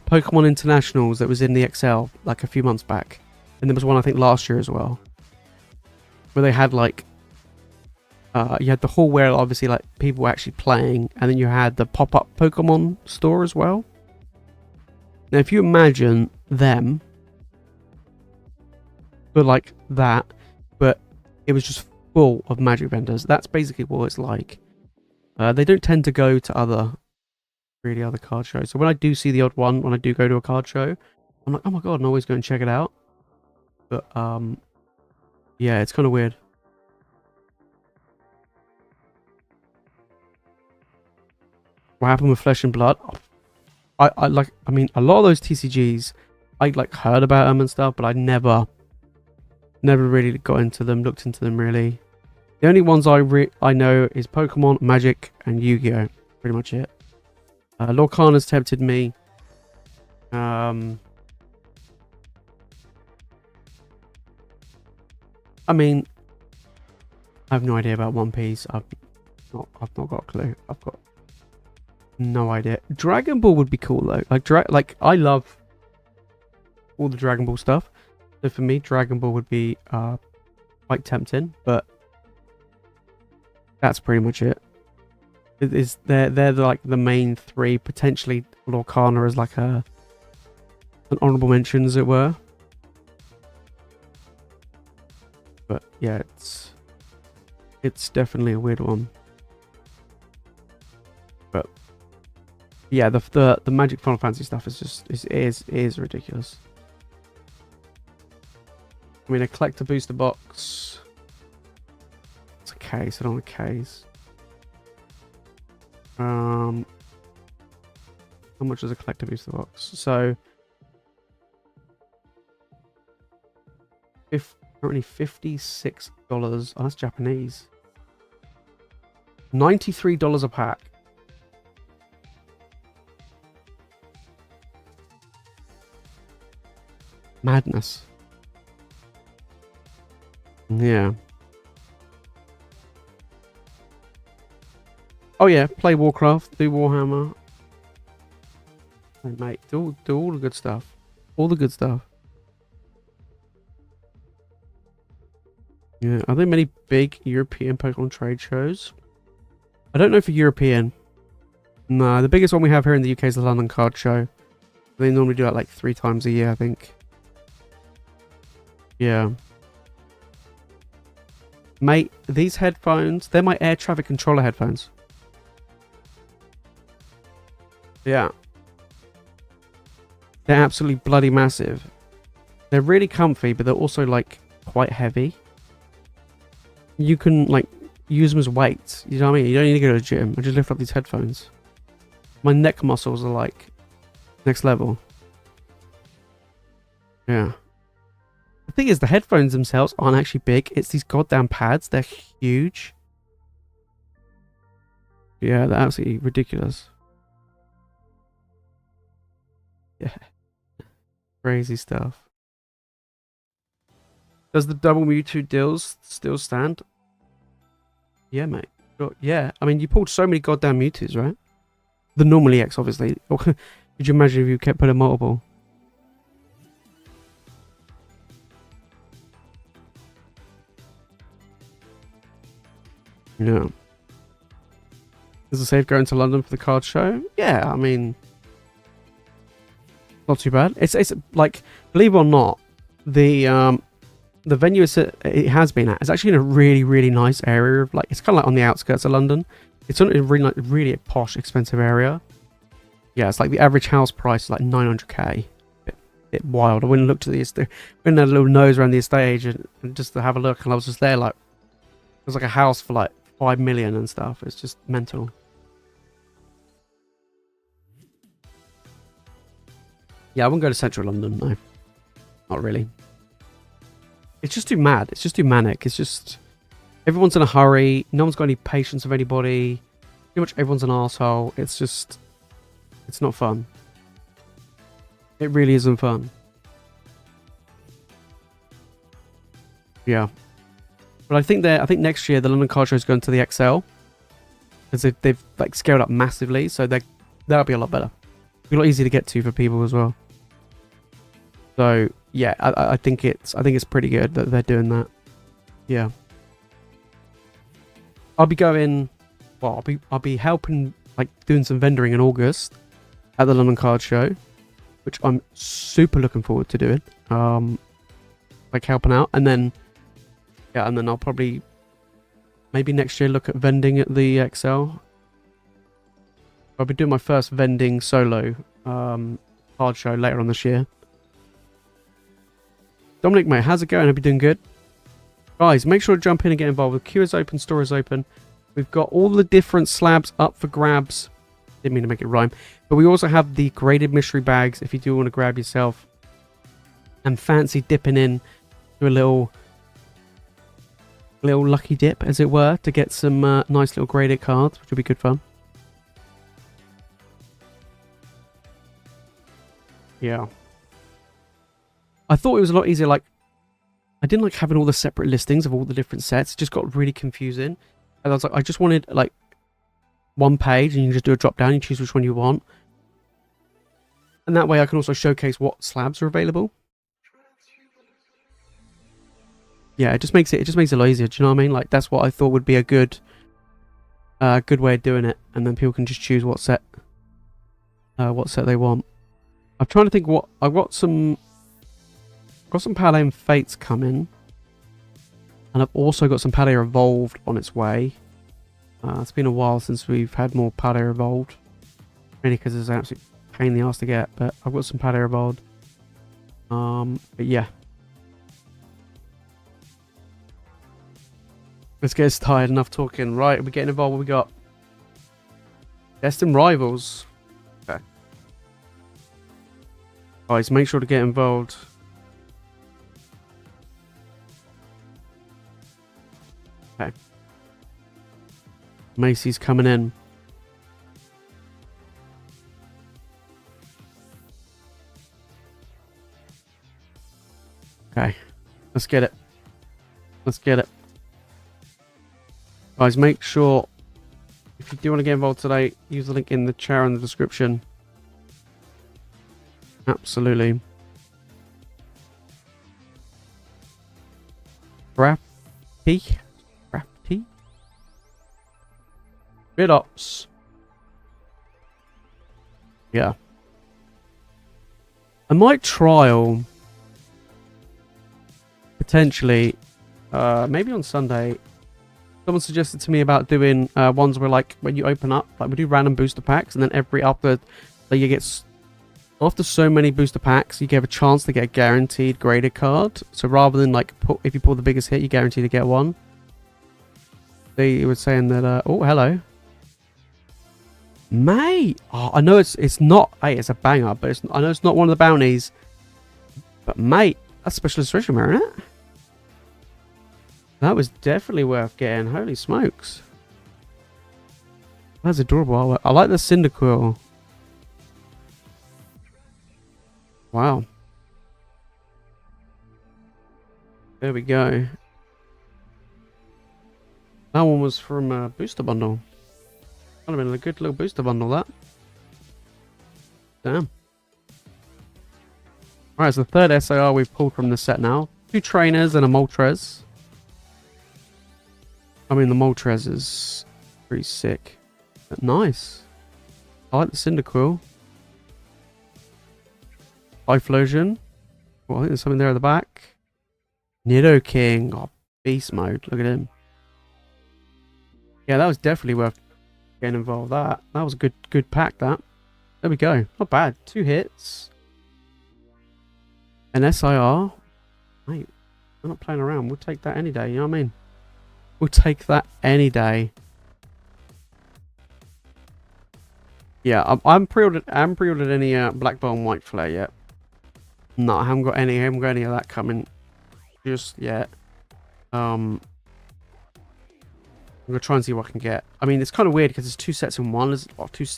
Pokemon Internationals that was in the XL like a few months back? And there was one I think last year as well, where they had like you had the hall where obviously like people were actually playing, and then you had the pop-up Pokemon store as well. Now if you imagine them but like that, but it was just full of Magic vendors, that's basically what it's like. They don't tend to go to other card shows. So when I do see the odd one, when I do go to a card show, I'm like, oh my god, and I always go and check it out. But yeah, it's kind of weird. What happened with Flesh and Blood? I mean, a lot of those TCGs, I like heard about them and stuff, but I never really got into them, looked into them really. The only ones I know is Pokemon, Magic, and Yu-Gi-Oh! Pretty much it. Lorcana's tempted me. I mean, I have no idea about One Piece. I've not got a clue. I've got no idea. Dragon Ball would be cool though. Like I love all the Dragon Ball stuff. So for me, Dragon Ball would be quite tempting, but that's pretty much it. They're like the main three. Potentially Lorcana is like an honorable mention, as it were. But yeah, it's definitely a weird one. But yeah, the Magic Final Fantasy stuff is just is ridiculous. I mean, a collector booster box. It's a case. I don't want a case. How much is a collector booster box? So, currently $56. Oh, that's Japanese. $93 a pack. Madness. Yeah. Oh yeah, play Warcraft, do Warhammer. Hey, mate, do all the good stuff. All the good stuff. Yeah, are there many big European Pokemon trade shows? I don't know for European. No, the biggest one we have here in the UK is the London Card Show. They normally do it like 3 times a year, I think. Yeah. Mate, these headphones, they're my air traffic controller headphones. Yeah. They're absolutely bloody massive. They're really comfy, but they're also like quite heavy. You can like use them as weights. You know what I mean? You don't need to go to the gym. I just lift up these headphones. My neck muscles are like next level. Yeah. The thing is, the headphones themselves aren't actually big. It's these goddamn pads. They're huge. Yeah, they're absolutely ridiculous. Yeah. Crazy stuff. Does the double Mewtwo deals still stand? Yeah, mate. Yeah. I mean, you pulled so many goddamn Mewtwo's, right? The normal EX, obviously. Could you imagine if you kept putting multiple? Yeah. Is it safe going to London for the card show? Yeah, I mean, not too bad. It's like, believe it or not, the venue it has been at is actually in a really, really nice area of like, it's kind of like on the outskirts of London. It's in a really, like, really a posh, expensive area. Yeah, it's like the average house price is like 900k. Bit wild. I went and looked at the went a little nose around the estate agent and just to have a look, and I was just there like, it was like a house for like 5 million and stuff. It's just mental. Yeah, I wouldn't go to central London, no. Not really. It's just too mad. It's just too manic. It's just, everyone's in a hurry. No one's got any patience of anybody. Pretty much everyone's an asshole. It's just, it's not fun. It really isn't fun. Yeah. But I think next year the London Car Show is going to the XL. Because they've like scaled up massively, so that'll be a lot better. It'll be a lot easier to get to for people as well. So yeah, I think it's pretty good that they're doing that. Yeah. I'll be going, well, I'll be helping, like doing some vendoring in August at the London Card Show, which I'm super looking forward to doing. Like helping out, and then yeah, and then I'll probably maybe next year look at vending at the XL. I'll be doing my first vending solo card show later on this year. Dominic, mate, how's it going? Hope you're doing good. Guys, make sure to jump in and get involved. The queue is open, store is open. We've got all the different slabs up for grabs. Didn't mean to make it rhyme. But we also have the graded mystery bags if you do want to grab yourself and fancy dipping in to a little lucky dip, as it were, to get some nice little graded cards, which will be good fun. Yeah. I thought it was a lot easier, like, I didn't like having all the separate listings of all the different sets. It just got really confusing. And I was like, I just wanted, like, one page, and you can just do a drop down, you choose which one you want. And that way I can also showcase what slabs are available. Yeah, it just makes it a lot easier, do you know what I mean? Like, that's what I thought would be a good way of doing it. And then people can just choose what set they want. I'm trying to think what... I've got some Paladin Fates coming. And I've also got some Paladin Evolved on its way. It's been a while since we've had more Paladin Evolved. Mainly because it's an absolute pain in the ass to get. But I've got some Paladin Evolved. But yeah. Let's get started. Enough talking. Right, we're getting involved. What we got? Destined Rivals. Okay. Guys, make sure to get involved. Okay. Macy's coming in. Okay. Let's get it. Let's get it. Guys, make sure you if you do want to get involved today, use the link in the chair in the description. Absolutely. Crafty. Bit ups. Yeah. I might trial potentially maybe on Sunday. Someone suggested to me about doing ones where, like, when you open up, like, we do random booster packs, and then after so many booster packs, you get a chance to get a guaranteed graded card. So rather than, like, if you pull the biggest hit, you guarantee to get one. They were saying that oh, hello, mate. Oh, I know it's not, hey, it's a banger, but I know it's not one of the bounties, but mate, that's special illustration rare, isn't it? That was definitely worth getting. Holy smokes. That's adorable. I like the Cyndaquil. Wow. There we go. That one was from a booster bundle. Might have been a good little booster bundle, that. Damn. Alright, so the third SAR we've pulled from the set now. 2 trainers and a Moltres. I mean, the Moltres is pretty sick. But nice. I like the Cyndaquil. Typhlosion. Well, I think there's something there at the back. Nidoking. Oh, beast mode. Look at him. Yeah, that was definitely worth getting involved. That was a good pack, that. There we go. Not bad. 2 hits. An SIR. Mate, we're not playing around. We'll take that any day. You know what I mean? We'll take that any day. Yeah, I'm pre-ordered. I haven't pre-ordered any Black Bone White Flare yet. No, I haven't got any. I haven't got any of that coming just yet. I'm gonna try and see what I can get. I mean, it's kind of weird because there's 2 sets in one. There's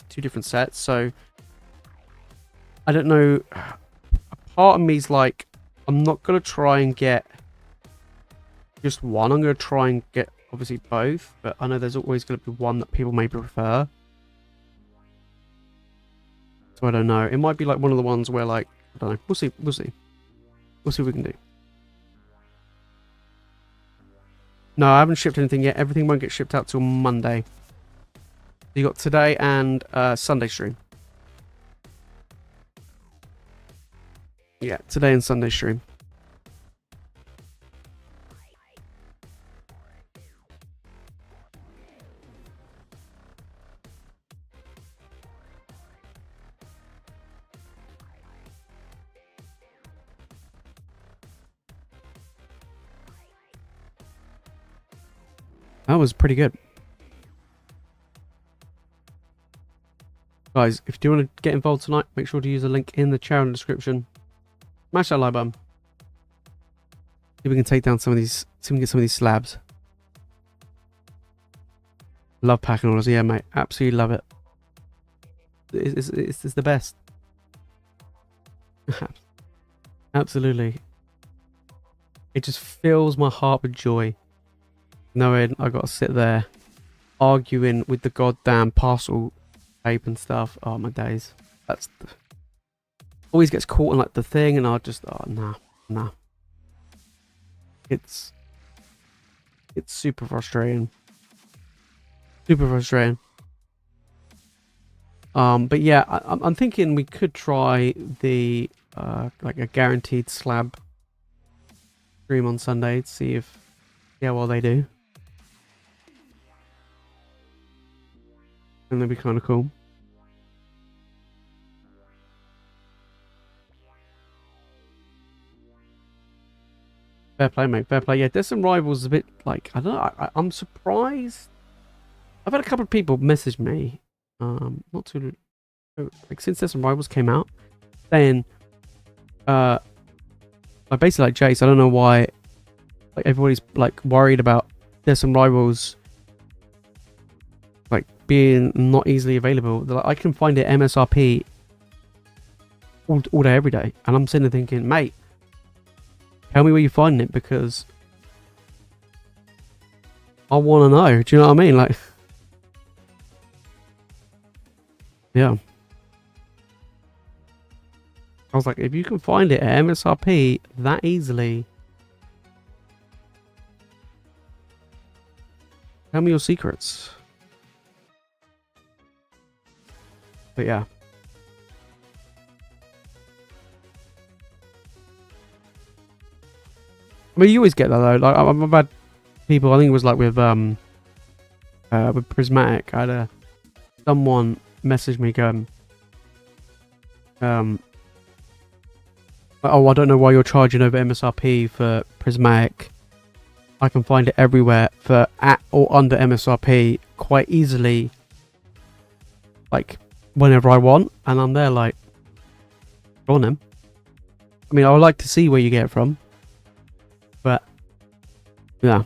two different sets, so I don't know. A part of me's like, I'm not gonna try and get just one. I'm gonna try and get obviously both, but I know there's always gonna be one that people may prefer. So I don't know. It might be like one of the ones where, like, I don't know. We'll see. We'll see. We'll see what we can do. No, I haven't shipped anything yet. Everything won't get shipped out till Monday. You got today and Sunday stream. Yeah, today and Sunday stream. That was pretty good. Guys, if you do want to get involved tonight, make sure to use the link in the channel description. Smash that like button. See if we can take down some of these, see if we can get some of these slabs. Love packing orders. Yeah, mate. Absolutely love it. It's the best. Absolutely. It just fills my heart with joy knowing I got to sit there arguing with the goddamn parcel tape and stuff. Oh, my days. Always gets caught in, like, the thing, and I just, oh, nah. It's super frustrating. But yeah, I'm thinking we could try the like a guaranteed slab stream on Sunday to see how well they do. And that'd be kind of cool. Fair play, mate. Fair play. Yeah, Destin Rivals is a bit like, I don't know. I'm surprised. I've had a couple of people message me, not too, like, since Destin Rivals came out, saying, like, basically like Jace. I don't know why, like, everybody's like worried about Destin Rivals, like, being not easily available. They're like, I can find it MSRP all day, every day, and I'm sitting there thinking, mate, tell me where you're finding it, because I want to know. Do you know what I mean? Like, Yeah. I was like, if you can find it at MSRP that easily, tell me your secrets. But yeah. I mean, you always get that though. Like I've had people. I think it was like with Prismatic. I had someone message me going, oh, I don't know why you're charging over MSRP for Prismatic. I can find it everywhere for at or under MSRP quite easily, like whenever I want, and I'm there like, go on then. I mean, I would like to see where you get it from, but yeah.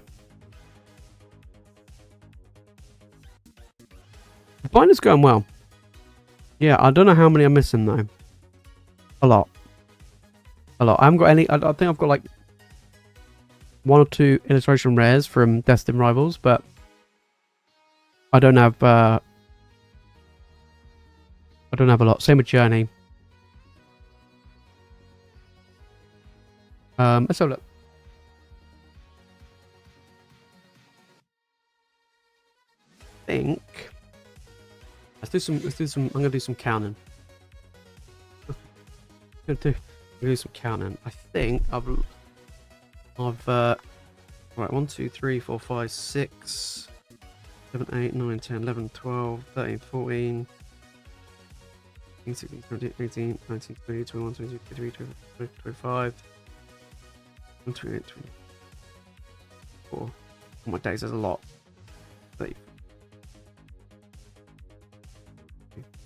The blind is going well. Yeah, I don't know how many I'm missing though. A lot. I haven't got any. I think I've got like 1 or 2 illustration rares from Destined Rivals, but I don't have a lot. Same with Journey. Let's have a look. I think let's do some. I'm gonna do some counting. I'm gonna do some counting. I think I've right, 1, 2, 3, 4, 5, 6, 7, 8, 9, 10, 11, 12, 13, 14, 16, 17, 18, 19, 20, 21, 22, 23, 24, 25, 28, 24. Oh my days, there's a lot. 30.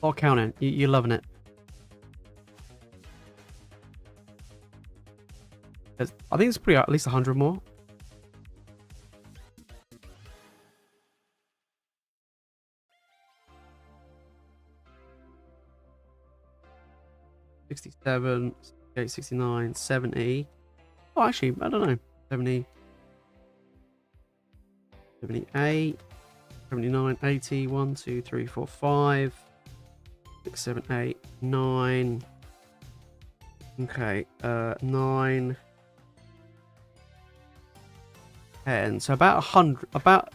Oh, counting. You're loving it. I think it's pretty at least 100 more. $67, 68, 69, 70. Oh, actually, I don't know. 70, 78, 79, 80, 1, 2, 3, 4, 5, 6, 7, 8, 9. Okay, 9, 10. So about 100. About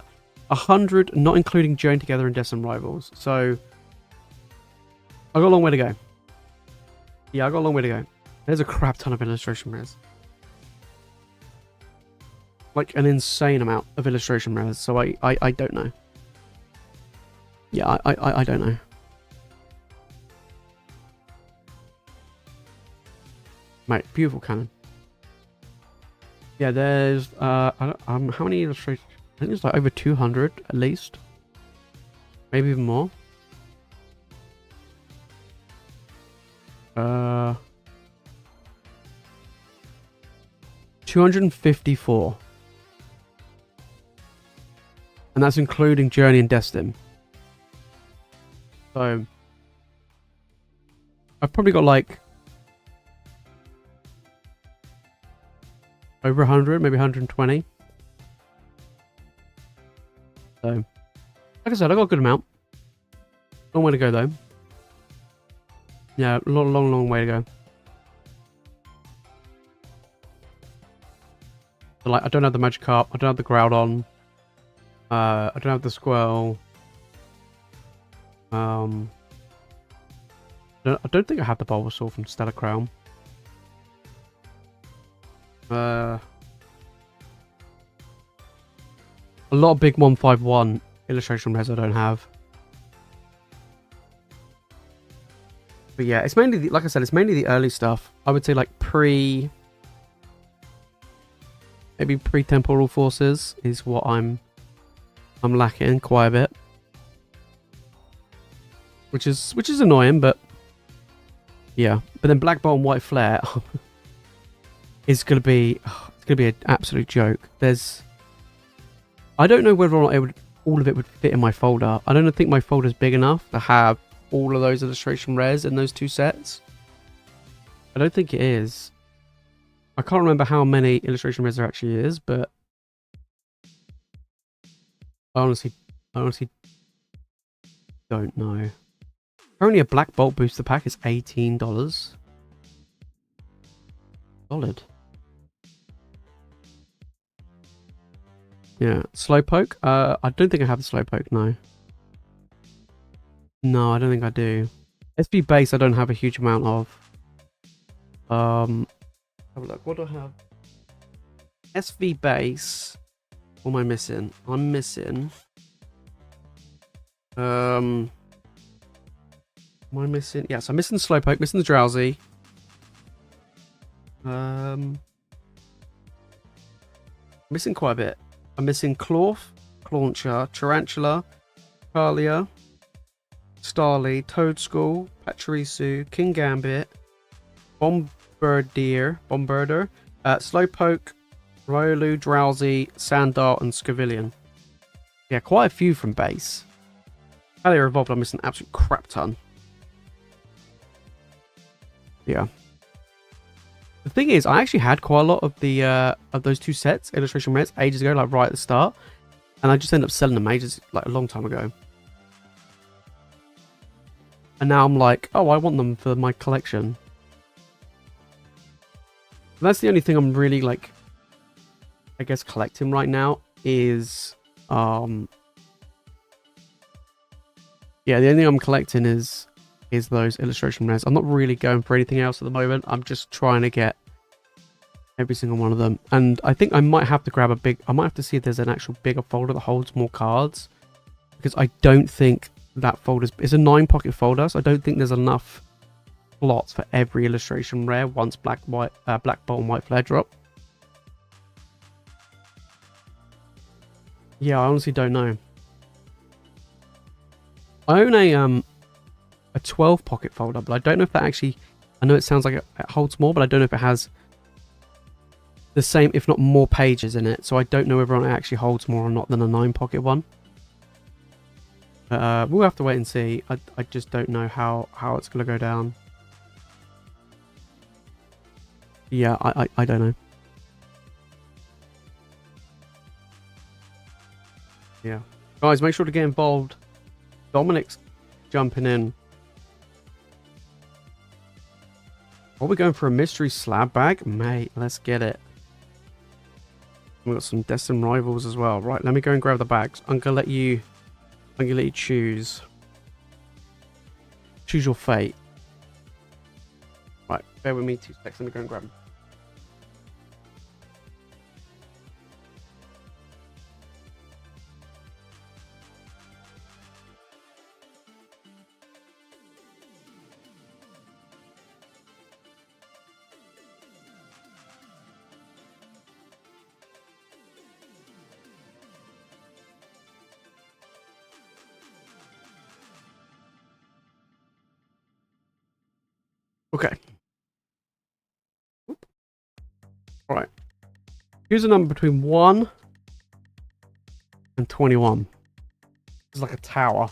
100, not including Join Together and Destined Rivals. So I got a long way to go. Yeah, I got a long way to go. There's a crap ton of illustration rares. Like an insane amount of illustration rares. So I don't know. Yeah, I don't know. Mate, beautiful cannon. Yeah, there's how many illustrations? I think it's like over 200 at least. Maybe even more. 254. And that's including Journey and Destin. So I've probably got like over 100, maybe 120. So, like I said, I got a good amount. Long way to go though. Yeah, long way to go. So, like, I don't have the Magikarp, I don't have the Groudon, I don't have the Squirrel. I don't think I have the Bulbasaur from Stellar Crown. A lot of big 151 illustration rares I don't have. But yeah, it's mainly, like I said, it's mainly the early stuff. I would say like maybe pre-temporal forces is what I'm lacking quite a bit. Which is annoying, but yeah. But then Black Bolt and White Flare is gonna be an absolute joke. I don't know whether or not all of it would fit in my folder. I don't think my folder's big enough to have all of those illustration rares in those 2 sets. I don't think it is. I can't remember how many illustration rares there actually is, but I honestly don't know. Currently a Black Bolt booster pack is $18. Solid. Yeah, Slowpoke. I don't think I have the Slowpoke, no. No, I don't think I do. SB base I don't have a huge amount of. Have a look. What do I have? SV base. What am I missing? I'm missing. Am I missing? Yes, I'm missing the Slowpoke, missing the Drowsy. Missing quite a bit. I'm missing Clawf, Clauncher, Tarantula, Carlia, Starly, Toadskull, Pachirisu, King Gambit, Bombardier, Slowpoke, Riolu, Drowsy, Sandart, and Scovillion. Yeah, quite a few from base. Earlier evolved, I'm missing an absolute crap ton. Yeah. The thing is, I actually had quite a lot of the of those two sets, illustration rares, ages ago, like right at the start, and I just ended up selling them ages, like a long time ago. And now I'm like, oh, I want them for my collection. And that's the only thing I'm really like, I guess, collecting right now is, yeah, the only thing I'm collecting is those illustration rares. I'm not really going for anything else at the moment. I'm just trying to get every single one of them. And I think I might have to grab I might have to see if there's an actual bigger folder that holds more cards. Because I don't think that folder is a 9-pocket folder. So I don't think there's enough slots for every illustration rare once Black Bolt and White Flare drop. Yeah, I honestly don't know. I own a 12-pocket folder, but I don't know if that actually, I know it sounds like it holds more, but I don't know if it has the same, if not more pages in it. So I don't know whether it actually holds more or not than a 9-pocket one. We'll have to wait and see. I just don't know how it's going to go down. Yeah, I don't know. Yeah. Guys, make sure to get involved. Dominic's jumping in. Are we going for a mystery slab bag? Mate, let's get it. We've got some Destined Rivals as well. Right, let me go and grab the bags. I'm gonna let you choose. Choose your fate. Right, bear with me 2 seconds. Let me go and grab them. Okay. All right. Here's a number between 1 and 21. It's like a tower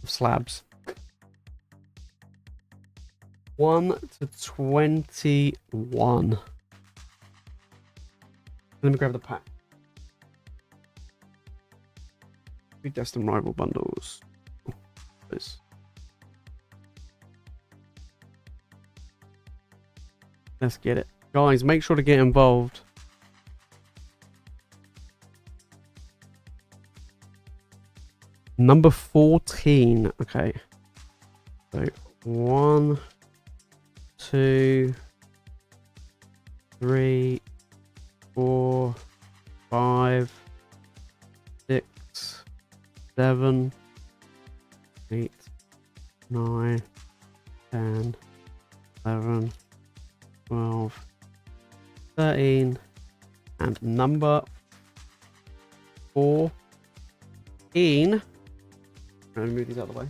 of slabs. 1 to 21. Let me grab the pack. 3 Destined Rival bundles. Oh, this. Let's get it. Guys, make sure to get involved. Number 14. Okay. So 1, 2, 3, 4, 5, 6, 7, 8, 9, 10, 11, 12, 13, and number 14. Let me move these out of the way.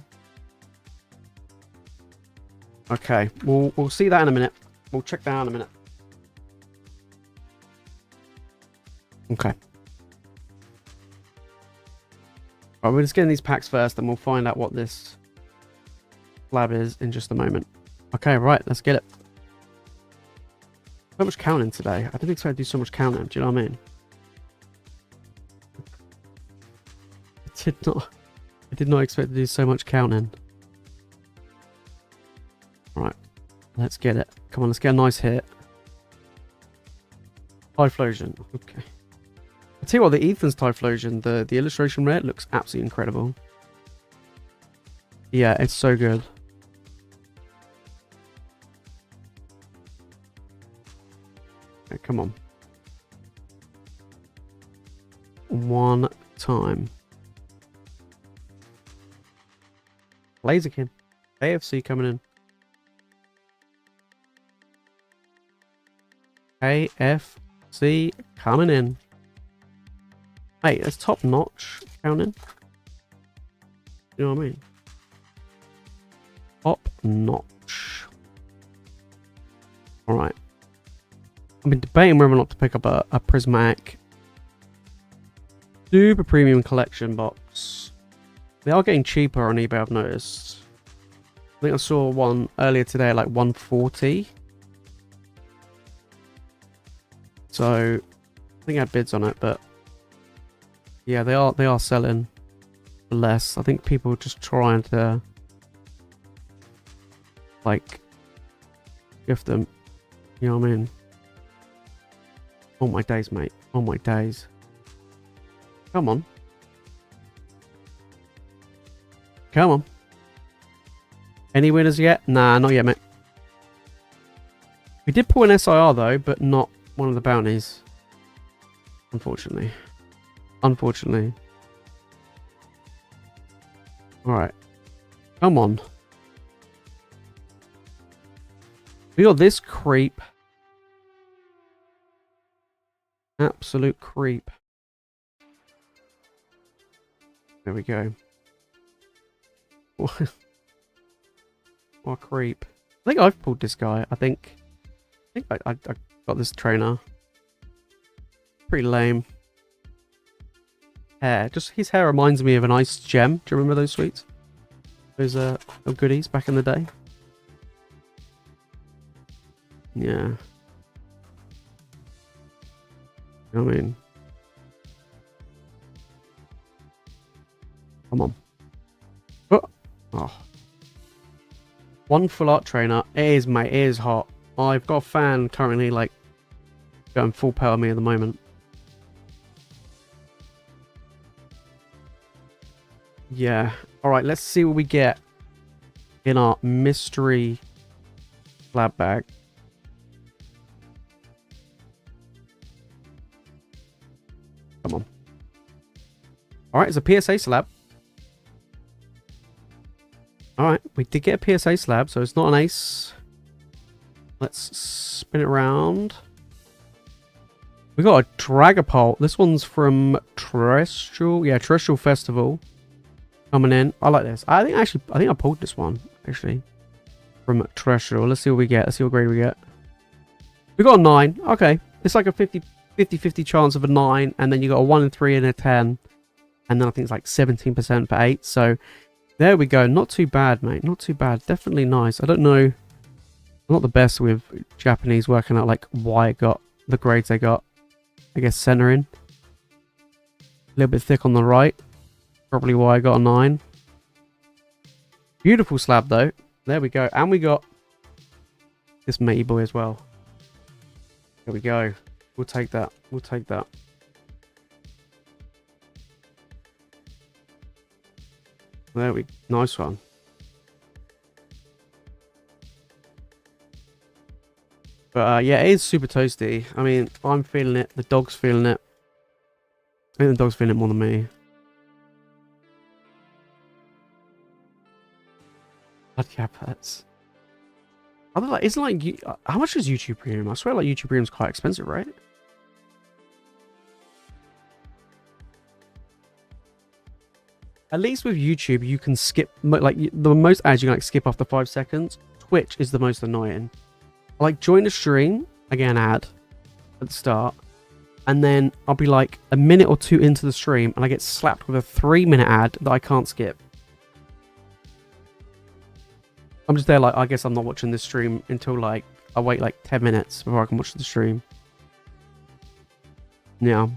Okay, we'll see that in a minute. We'll check that out in a minute. Okay. Alright, we're just getting these packs first, and we'll find out what this slab is in just a moment. Okay, right, let's get it. So much counting today. I didn't expect to do so much counting. Do you know what I mean? I did not expect to do so much counting. Let's get it. Come on, let's get a nice hit. Typhlosion. Okay. I tell you what, the Ethan's Typhlosion, the illustration rare looks absolutely incredible. Yeah, it's so good. Okay, come on. One time. Laserkin. AFC coming in. AFC coming in. Hey, that's top notch counting. You know what I mean? Top notch. Alright. I've been debating whether or not to pick up a prismatic super premium collection box. They are getting cheaper on eBay, I've noticed. I think I saw one earlier today at like 140. So I think I had bids on it, but yeah, they are selling for less. I think people are just trying to like gift them. You know what I mean? Oh my days, mate. Oh my days. Come on. Come on. Any winners yet? Nah, not yet, mate. We did pull an SIR though, but not one of the bounties. Unfortunately. Unfortunately. Alright. Come on. We got this creep. Absolute creep. There we go. What a creep. I think I've pulled this guy. I think I got this trainer. Pretty lame. Hair. Just his hair reminds me of an Ice Gem. Do you remember those sweets? Those goodies back in the day. Yeah. You know what I mean? Come on. Oh. One full art trainer. It is, mate. It is hot. I've got a fan currently, like, going full power me at the moment. Yeah. Alright, let's see what we get in our mystery slab bag. Come on. Alright, it's a PSA slab. Alright, we did get a PSA slab, so it's not an ace. Let's spin it around. We got a Dragapult. This one's from Terrestrial. Yeah, Terrestrial Festival. Coming in. I like this. I think I pulled this one, actually. From Terrestrial. Let's see what we get. Let's see what grade we get. We got a 9. Okay. It's like a 50-50 chance of a 9. And then you got a 1 and 3 and a 10. And then I think it's like 17% for 8. So there we go. Not too bad, mate. Not too bad. Definitely nice. I don't know. I'm not the best with Japanese working out like why it got the grades they got. I guess centering. A little bit thick on the right. Probably why I got a 9. Beautiful slab though. There we go. And we got this matey boy as well. There we go. We'll take that. We'll take that. There we go. Nice one. But yeah, it is super toasty. I mean, I'm feeling it. The dog's feeling it. I think the dog's feeling it more than me. Bloody adverts. Like, isn't like how much is YouTube Premium? I swear, like YouTube Premium is quite expensive, right? At least with YouTube, you can skip like the most ads you can like skip after 5 seconds. Twitch is the most annoying. Like join the stream again, ad at the start, and then I'll be like a minute or 2 into the stream, and I get slapped with a 3-minute ad that I can't skip. I'm just there like, I guess I'm not watching this stream until like, I wait like 10 minutes before I can watch the stream. Yeah.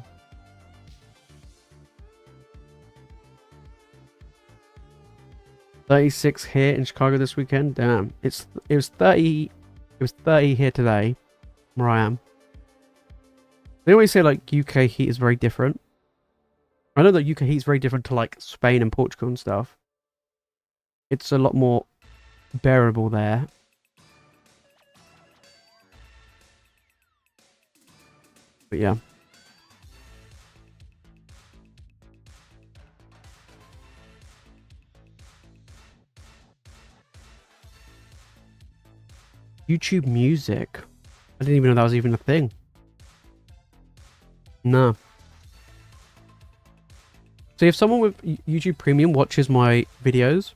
$36 here in Chicago this weekend. Damn. It was 30 was 30 here today, where I am. They always say like UK heat is very different. I know that UK heat is very different to like Spain and Portugal and stuff. It's a lot more bearable there. But yeah. YouTube Music. I didn't even know that was even a thing. No. So if someone with YouTube Premium watches my videos,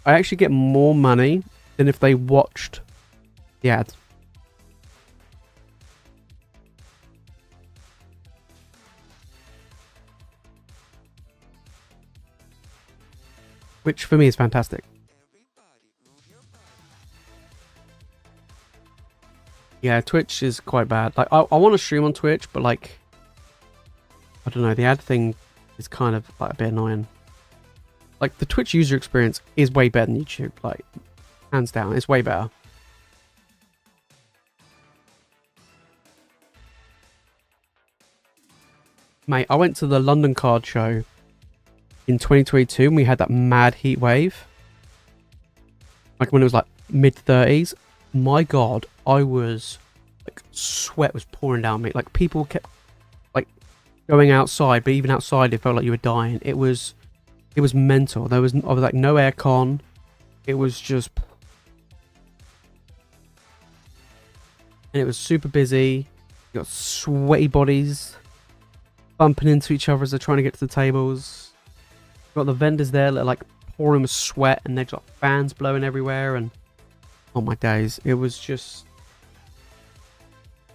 I actually get more money than if they watched the ads. Which for me is fantastic. Yeah, Twitch is quite bad. Like, I want to stream on Twitch, but like, I don't know, the ad thing is kind of like a bit annoying. Like, the Twitch user experience is way better than YouTube. Like, hands down, it's way better. Mate, I went to the London card show in 2022 and we had that mad heat wave. Like, when it was like mid-30s. My God, I was like, sweat was pouring down me. Like, people kept like going outside, but even outside it felt like you were dying. It was mental. There was like no aircon. It was just, and it was super busy. You got sweaty bodies bumping into each other as they're trying to get to the tables. You got the vendors there that are like pouring with sweat, and they've got fans blowing everywhere. And oh my days, it was just,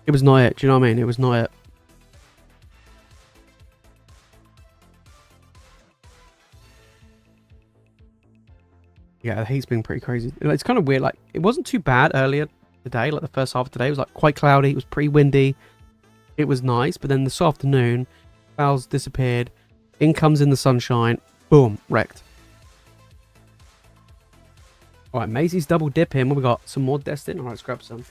it was not it. Do you know what I mean? It was not it. Yeah, the heat's been pretty crazy. It's kind of weird. Like, it wasn't too bad earlier today. Like, the first half of today was like quite cloudy. It was pretty windy. It was nice. But then this afternoon, clouds disappeared. In comes in the sunshine. Boom, wrecked. All right, Maisie's double dip in. We got some more Destin. All right, let's grab some.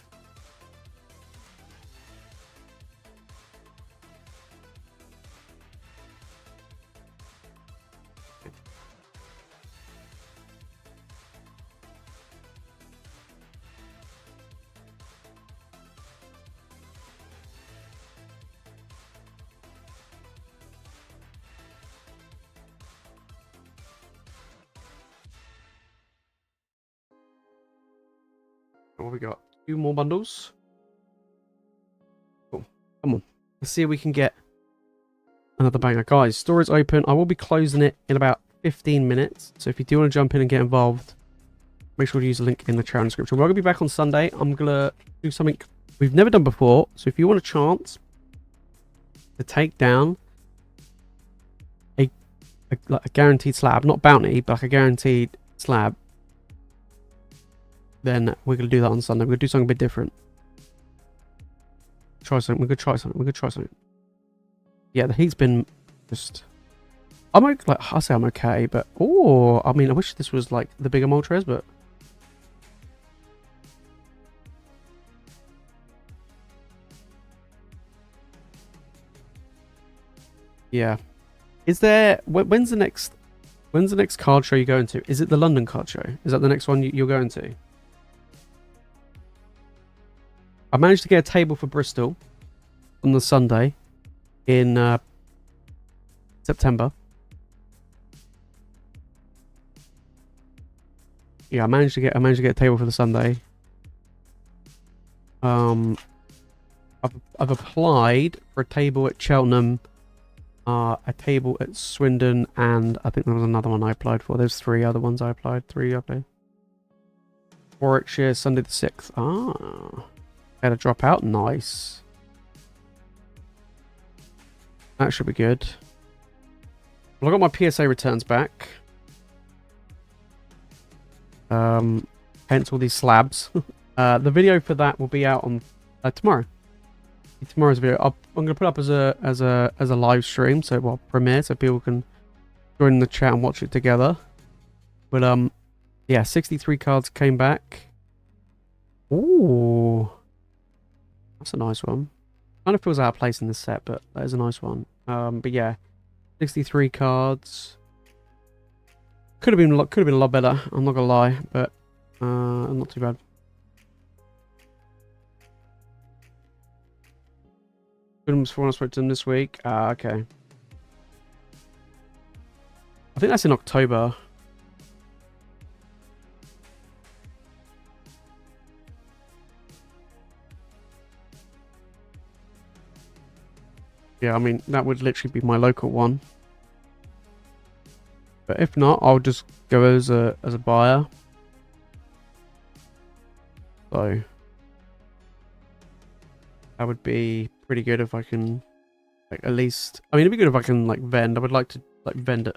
What we got? 2 more bundles. Cool. Come on. Let's see if we can get another banger. Guys, store is open. I will be closing it in about 15 minutes. So if you do want to jump in and get involved, make sure to use the link in the channel description. We're going to be back on Sunday. I'm going to do something we've never done before. So if you want a chance to take down a guaranteed slab, not bounty, but like a guaranteed slab, then we're going to do that on Sunday. We're going to do something a bit different. Try something. We're going to try something. We're going to try something. Yeah, the heat's been just... I'm like, I say I'm okay, but... Oh, I mean, I wish this was like the bigger Moltres, but... Yeah. Is there... When's the next card show you're going to? Is it the London card show? Is that the next one you're going to? I managed to get a table for Bristol on the Sunday in September. Yeah, I managed to get a table for the Sunday. I've applied for a table at Cheltenham, a table at Swindon, and I think there was another one I applied for. There's 3 other ones I applied. 3 up there. Warwickshire, Sunday the 6th. Ah. Had a drop out. Nice. That should be good. Well, I got my PSA returns back. Hence all these slabs. The video for that will be out on tomorrow. Tomorrow's video. I'm going to put up as a live stream, so well, premiere, so people can join the chat and watch it together. But yeah, 63 cards came back. Ooh, that's a nice one. Kind of feels out of place in this set, but that is a nice one. But yeah, 63 cards. Could have been a lot better. I'm not gonna lie, but not too bad. Films for when I spoke to them this week. Okay. I think that's in October. Yeah, I mean, that would literally be my local one. But if not, I'll just go as a buyer. So that would be pretty good if I can, like, at least. I mean, it'd be good if I can like vend. I would like to like vend at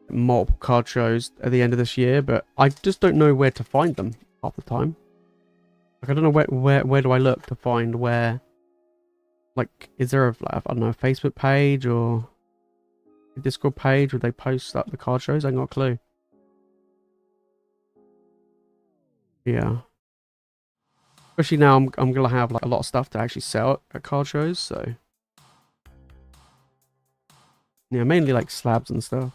multiple card shows at the end of this year, but I just don't know where to find them half the time. Like, I don't know where do I look to find where. Like, is there a, like, I don't know, a Facebook page or a Discord page where they post up the card shows? I ain't got a clue. Yeah. Especially now I'm gonna have like a lot of stuff to actually sell at card shows, so yeah, mainly like slabs and stuff.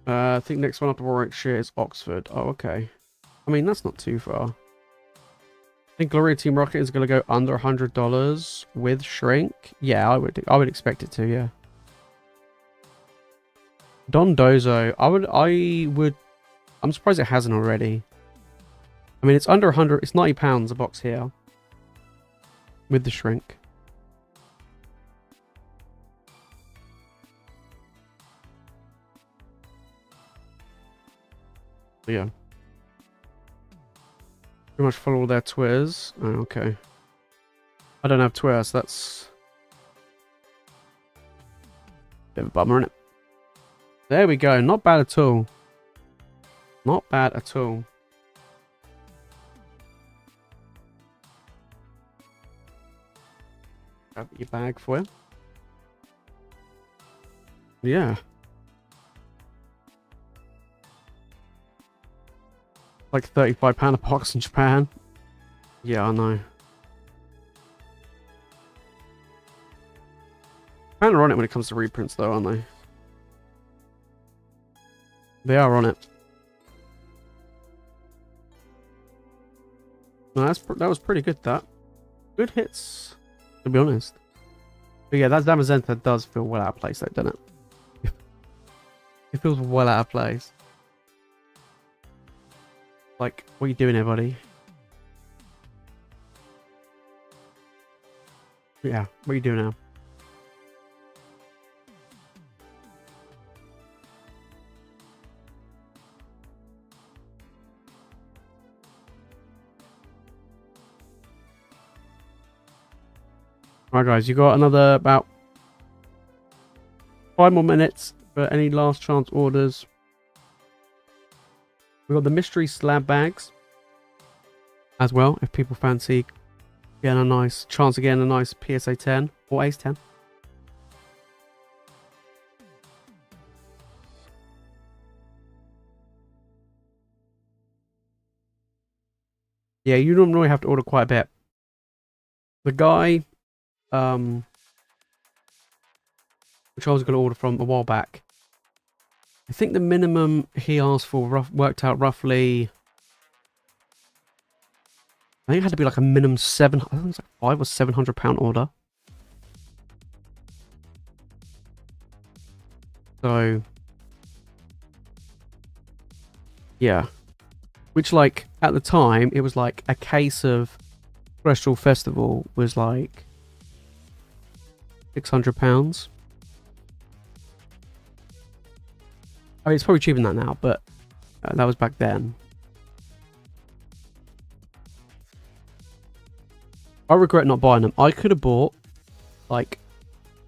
I think next one up to Warwickshire is Oxford. Oh, okay. I mean, that's not too far. I think Gloria Team Rocket is gonna go under $100 with shrink. Yeah, I would expect it to, yeah. Don Dozo, I'm surprised it hasn't already. I mean, it's under 100, it's £90 a box here. With the shrink. So yeah. Pretty much follow all their Twitters. Oh, okay. I don't have Twitter, so that's a bit of a bummer, isn't it? There we go. Not bad at all. Not bad at all. Grab your bag for you. Yeah. Like £35 a box in Japan. Yeah, I know. Japan are on it when it comes to reprints, though, aren't they? They are on it. No, that was pretty good. That good hits, to be honest. But yeah, that Zamazenta does feel well out of place, though, doesn't it? It feels well out of place. Like, what are you doing here, buddy? Yeah, what are you doing now? Alright, guys, you got another about 5 more minutes for any last chance orders. We've got the mystery slab bags as well, if people fancy getting a nice chance of getting a nice PSA 10 or Ace 10. Yeah, you normally have to order quite a bit. The guy, which I was going to order from a while back, I think the minimum he asked for worked out roughly. I think it had to be like a minimum I think it was like £500 or £700 order. So yeah, which like at the time it was like a case of Terrestrial Festival was like £600. I mean, it's probably cheaper than that now, but that was back then. I regret not buying them. I could have bought like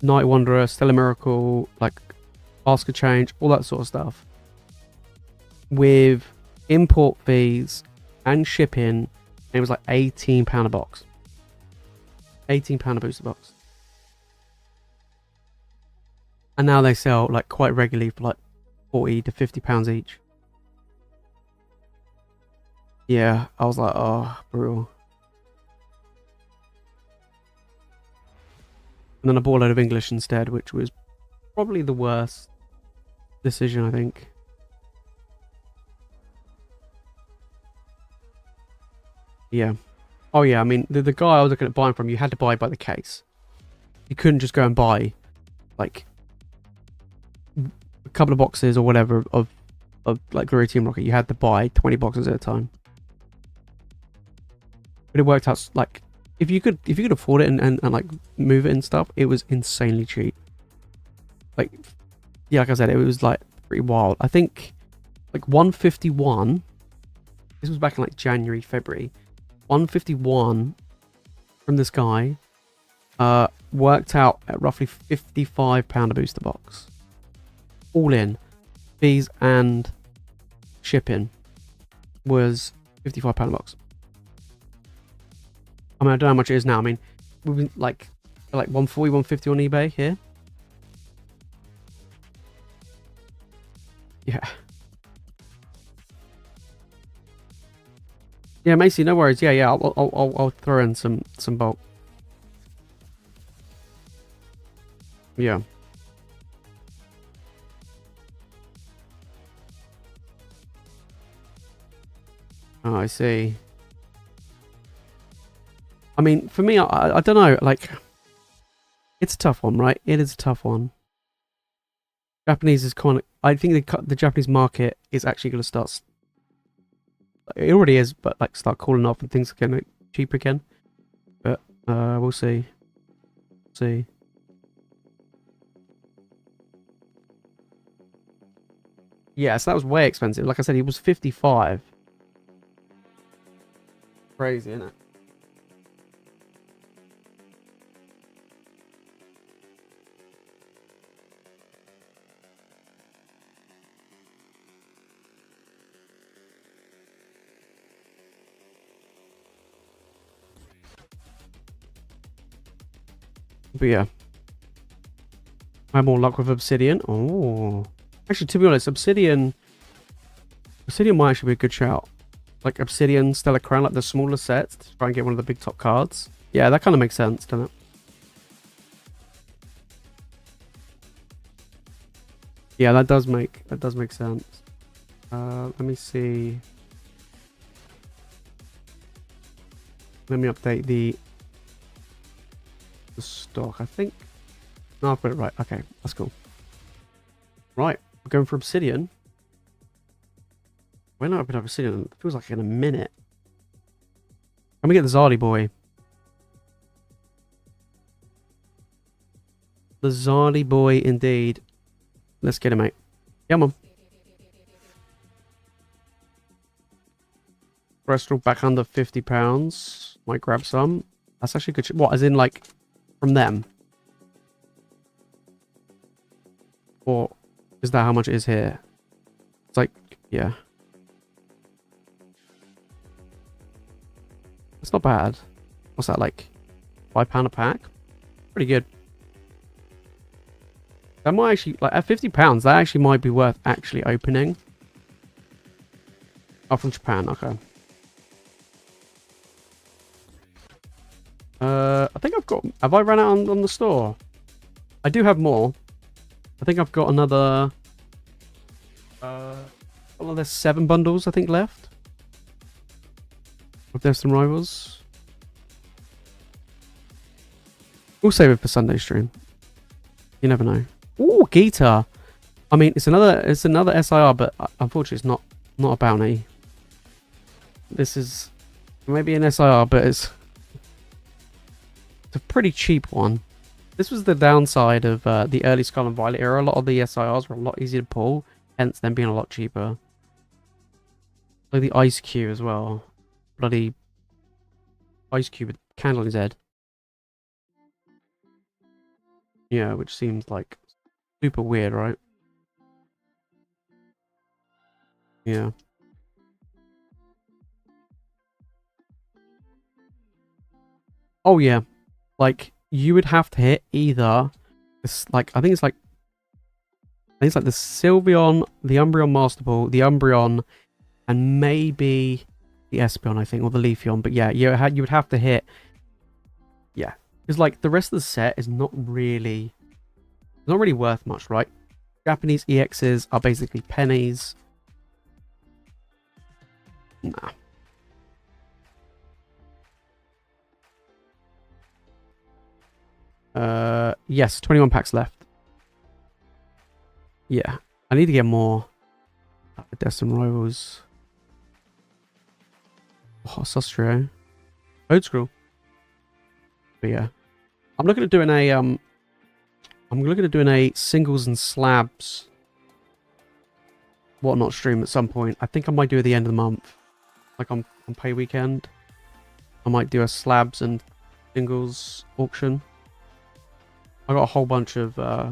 Night Wanderer, Stellar Miracle, like Basket Change, all that sort of stuff with import fees and shipping, and it was like £18 a box. £18 a booster box. And now they sell like quite regularly for like £40 to £50 each. Yeah, I was like, oh, brutal. And then I bought a load of English instead, which was probably the worst decision, I think. Yeah. Oh yeah, I mean, the guy I was looking at buying from, you had to buy by the case. You couldn't just go and buy, like, a couple of boxes or whatever of like Glory Team Rocket. You had to buy 20 boxes at a time. But it worked out, like, if you could afford it and like move it and stuff, it was insanely cheap. Like, yeah, like I said, it was like pretty wild. I think like 151. This was back in like January, February. 151 from this guy worked out at roughly £55 a booster box. All in. Fees and shipping was £55 a box. I mean, I don't know how much it is now. I mean, we've been like 140, 150 on eBay here. Yeah. Yeah, Macy, no worries. Yeah. I'll throw in some bulk. Yeah. Oh, I see. I mean, for me, I don't know. Like, it's a tough one, right? It is a tough one. Japanese is kind of. I think the Japanese market is actually going to start. It already is, but like start cooling off and things are getting cheaper again. But we'll see. See. Yeah, so that was way expensive. Like I said, he was 55. Crazy, isn't it? But yeah. I have more luck with Obsidian. Oh. Actually, to be honest, Obsidian might actually be a good shout. Like Obsidian, Stellar Crown, like the smaller sets to try and get one of the big top cards. Yeah, that kind of makes sense, doesn't it? Yeah, that does make sense. Let me see. Let me update the stock. I think. No, I've got it right. Okay, that's cool. Right, we're going for Obsidian. When I open up Obsidian, it feels like in a minute. Can we get the Zardy boy? The Zardy boy, indeed. Let's get him, mate. Come on. Bristol back under £50. Might grab some. That's actually good. What, as in like from them? Or is that how much it is here? It's like, yeah. It's not bad. What's that, like £5 a pack? Pretty good. That might actually, like at £50, that actually might be worth actually opening. Oh, from Japan, okay. I think I've got, have I run out on the store? I do have more. I think I've got another, well, there's 7 bundles, I think, left. Of Destined Rivals. We'll save it for Sunday stream. You never know. Ooh, Guitar. I mean, it's another SIR, but unfortunately, it's not a bounty. This is maybe an SIR, but it's a pretty cheap one. This was the downside of the early Scarlet and Violet era. A lot of the SIRs were a lot easier to pull, hence them being a lot cheaper. Like the Ice Cube as well. Bloody Ice Cube with candle in his head. Yeah, which seems like super weird, right? Yeah. Oh yeah. Like you would have to hit either this, like I think it's like the Sylveon, the Umbreon Master Ball, the Umbreon, and maybe the Espeon, I think, or the Leafeon. But yeah, you would have to hit. Yeah, because like the rest of the set is not really worth much, right? Japanese EXs are basically pennies. Nah. Yes, 21 packs left. Yeah, I need to get more. There's some rivals. Oh, Sustrio. Old Scroll. But yeah, I'm looking at doing a singles and slabs whatnot stream at some point. I think I might do it at the end of the month, like on pay weekend. I might do a slabs and singles auction. I got a whole bunch of I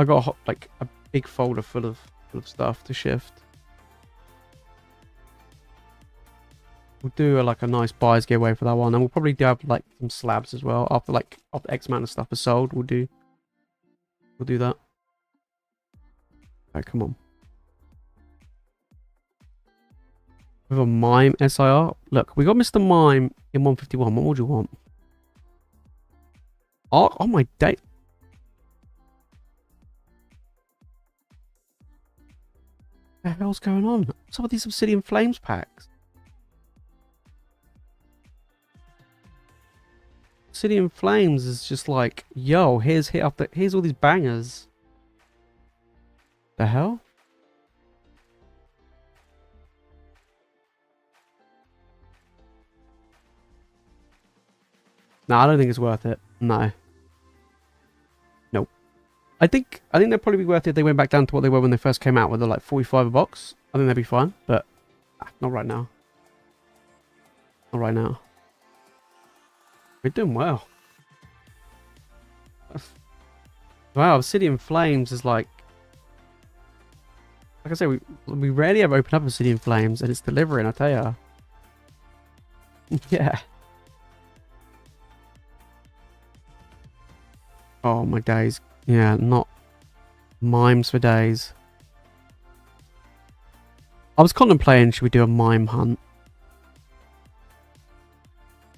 got like a big folder full of stuff to shift. We'll do like a nice buyer's giveaway for that one, and we'll probably do have like some slabs as well after X amount of stuff is sold. We'll do that. Alright, come on. With a Mime SIR. Look, we got Mr. Mime in 151. What more do you want? Oh my day. What the hell's going on? Some of these Obsidian Flames packs. Obsidian Flames is just like, yo, here's all these bangers. The hell? No, I don't think it's worth it. No. Nope. I think they'd probably be worth it if they went back down to what they were when they first came out, where they're like 45 a box. I think that'd be fine, but not right now. Not right now. We're doing well. Wow, Obsidian Flames is like I say, we rarely ever open up Obsidian Flames, and it's delivering, I tell ya. Yeah. Oh my days. Yeah, not mimes for days. I was contemplating, should we do a mime hunt?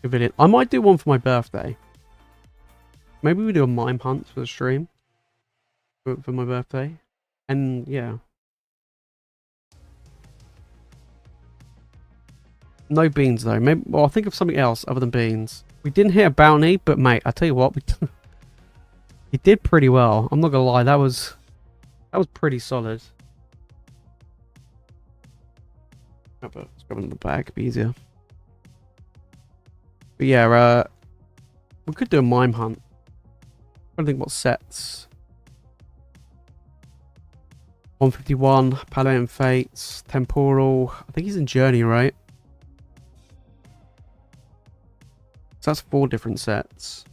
Pavilion. I might do one for my birthday. Maybe we do a mime hunt for the stream for my birthday. And yeah. No beans though. Maybe, well, I'll think of something else other than beans. We didn't hit a bounty, but mate, I tell you what, we did pretty well. I'm not gonna lie, that was pretty solid. Let's grab another bag, it'd be easier. But yeah, we could do a mime hunt. I don't think what sets. 151, Palette Fates, Temporal. I think he's in Journey, right? So that's 4 different sets.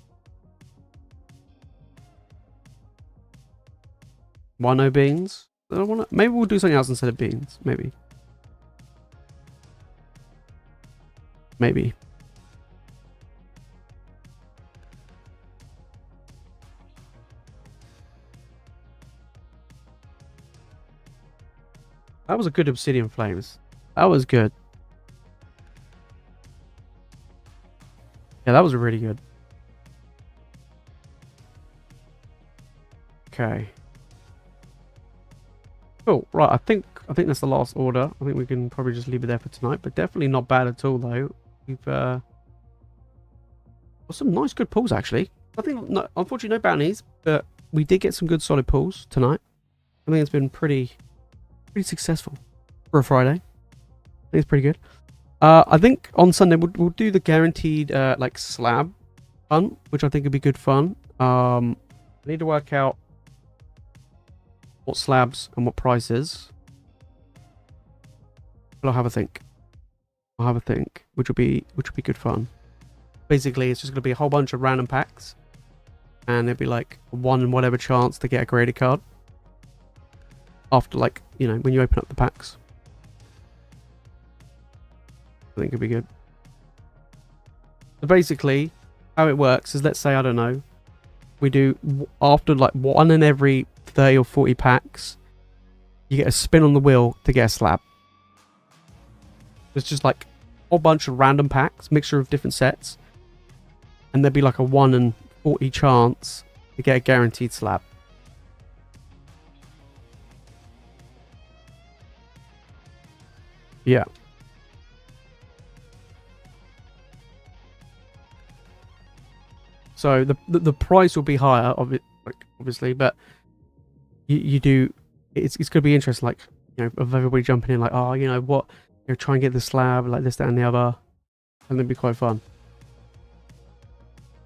Why no beans? I don't wanna, maybe we'll do something else instead of beans. Maybe. Maybe. That was a good Obsidian Flames. That was good. Yeah, that was really good. Okay. Cool. Right, I think that's the last order. I think we can probably just leave it there for tonight, but definitely not bad at all though. We've got some nice good pulls actually. I think unfortunately no bounties, but we did get some good solid pulls tonight. I think it's been pretty successful for a Friday. I think it's pretty good. I think on Sunday we'll do the guaranteed like slab hunt, which I think would be good fun. I need to work out what slabs and what prices. But I'll have a think. Which will be good fun. Basically, it's just gonna be a whole bunch of random packs, and it'll be like 1 in whatever chance to get a graded card. After, like, you know, when you open up the packs. I think it'd be good. So basically, how it works is, let's say, I don't know, we do after like 1 in every 30 or 40 packs, you get a spin on the wheel to get a slab. There's just like a whole bunch of random packs, mixture of different sets, and there'd be like a 1 in 40 chance to get a guaranteed slab. Yeah. So the price will be higher of it, like, obviously, but you do. It's gonna be interesting, like, you know, of everybody jumping in, like, oh, you know what, you know, try and get the slab, like this, that, and the other, and it'd be quite fun.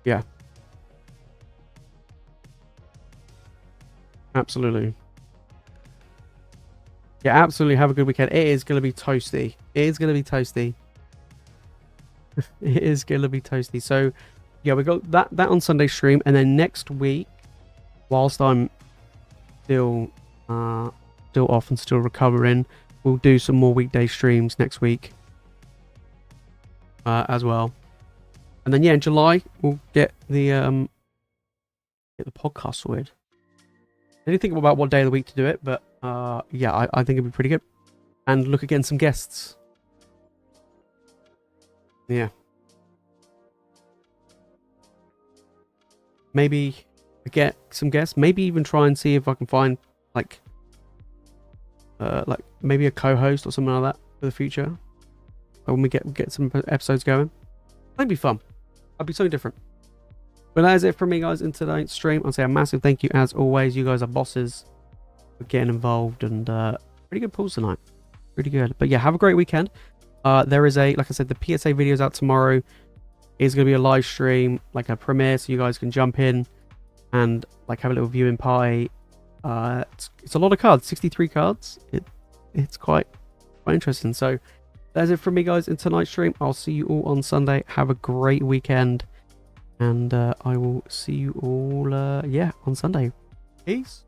Yeah. Absolutely. Yeah, absolutely. Have a good weekend. It is gonna be toasty. It is gonna be toasty. It is gonna be toasty. So yeah, we got that on Sunday stream, and then next week, whilst I'm still off and still recovering, we'll do some more weekday streams next week as well. And then yeah, in July we'll get the podcast sorted. I didn't think about what day of the week to do it, but yeah, I think it'd be pretty good. And look again, some guests. Yeah. Maybe get some guests. Maybe even try and see if I can find like maybe a co-host or something like that for the future. When we get some episodes going, that'd be fun. That'd be something different. But that is it from me, guys, in tonight's stream. I'll say a massive thank you as always. You guys are bosses for getting involved, and pretty good pulls tonight. Pretty good. But yeah, have a great weekend. There is like I said, the PSA video's out tomorrow. It's going to be a live stream, like a premiere, so you guys can jump in and like have a little viewing party. It's a lot of cards, 63 cards. It's quite interesting. So that's it from me, guys, in tonight's stream. I'll see you all on Sunday. Have a great weekend, and I will see you all yeah, on Sunday. Peace.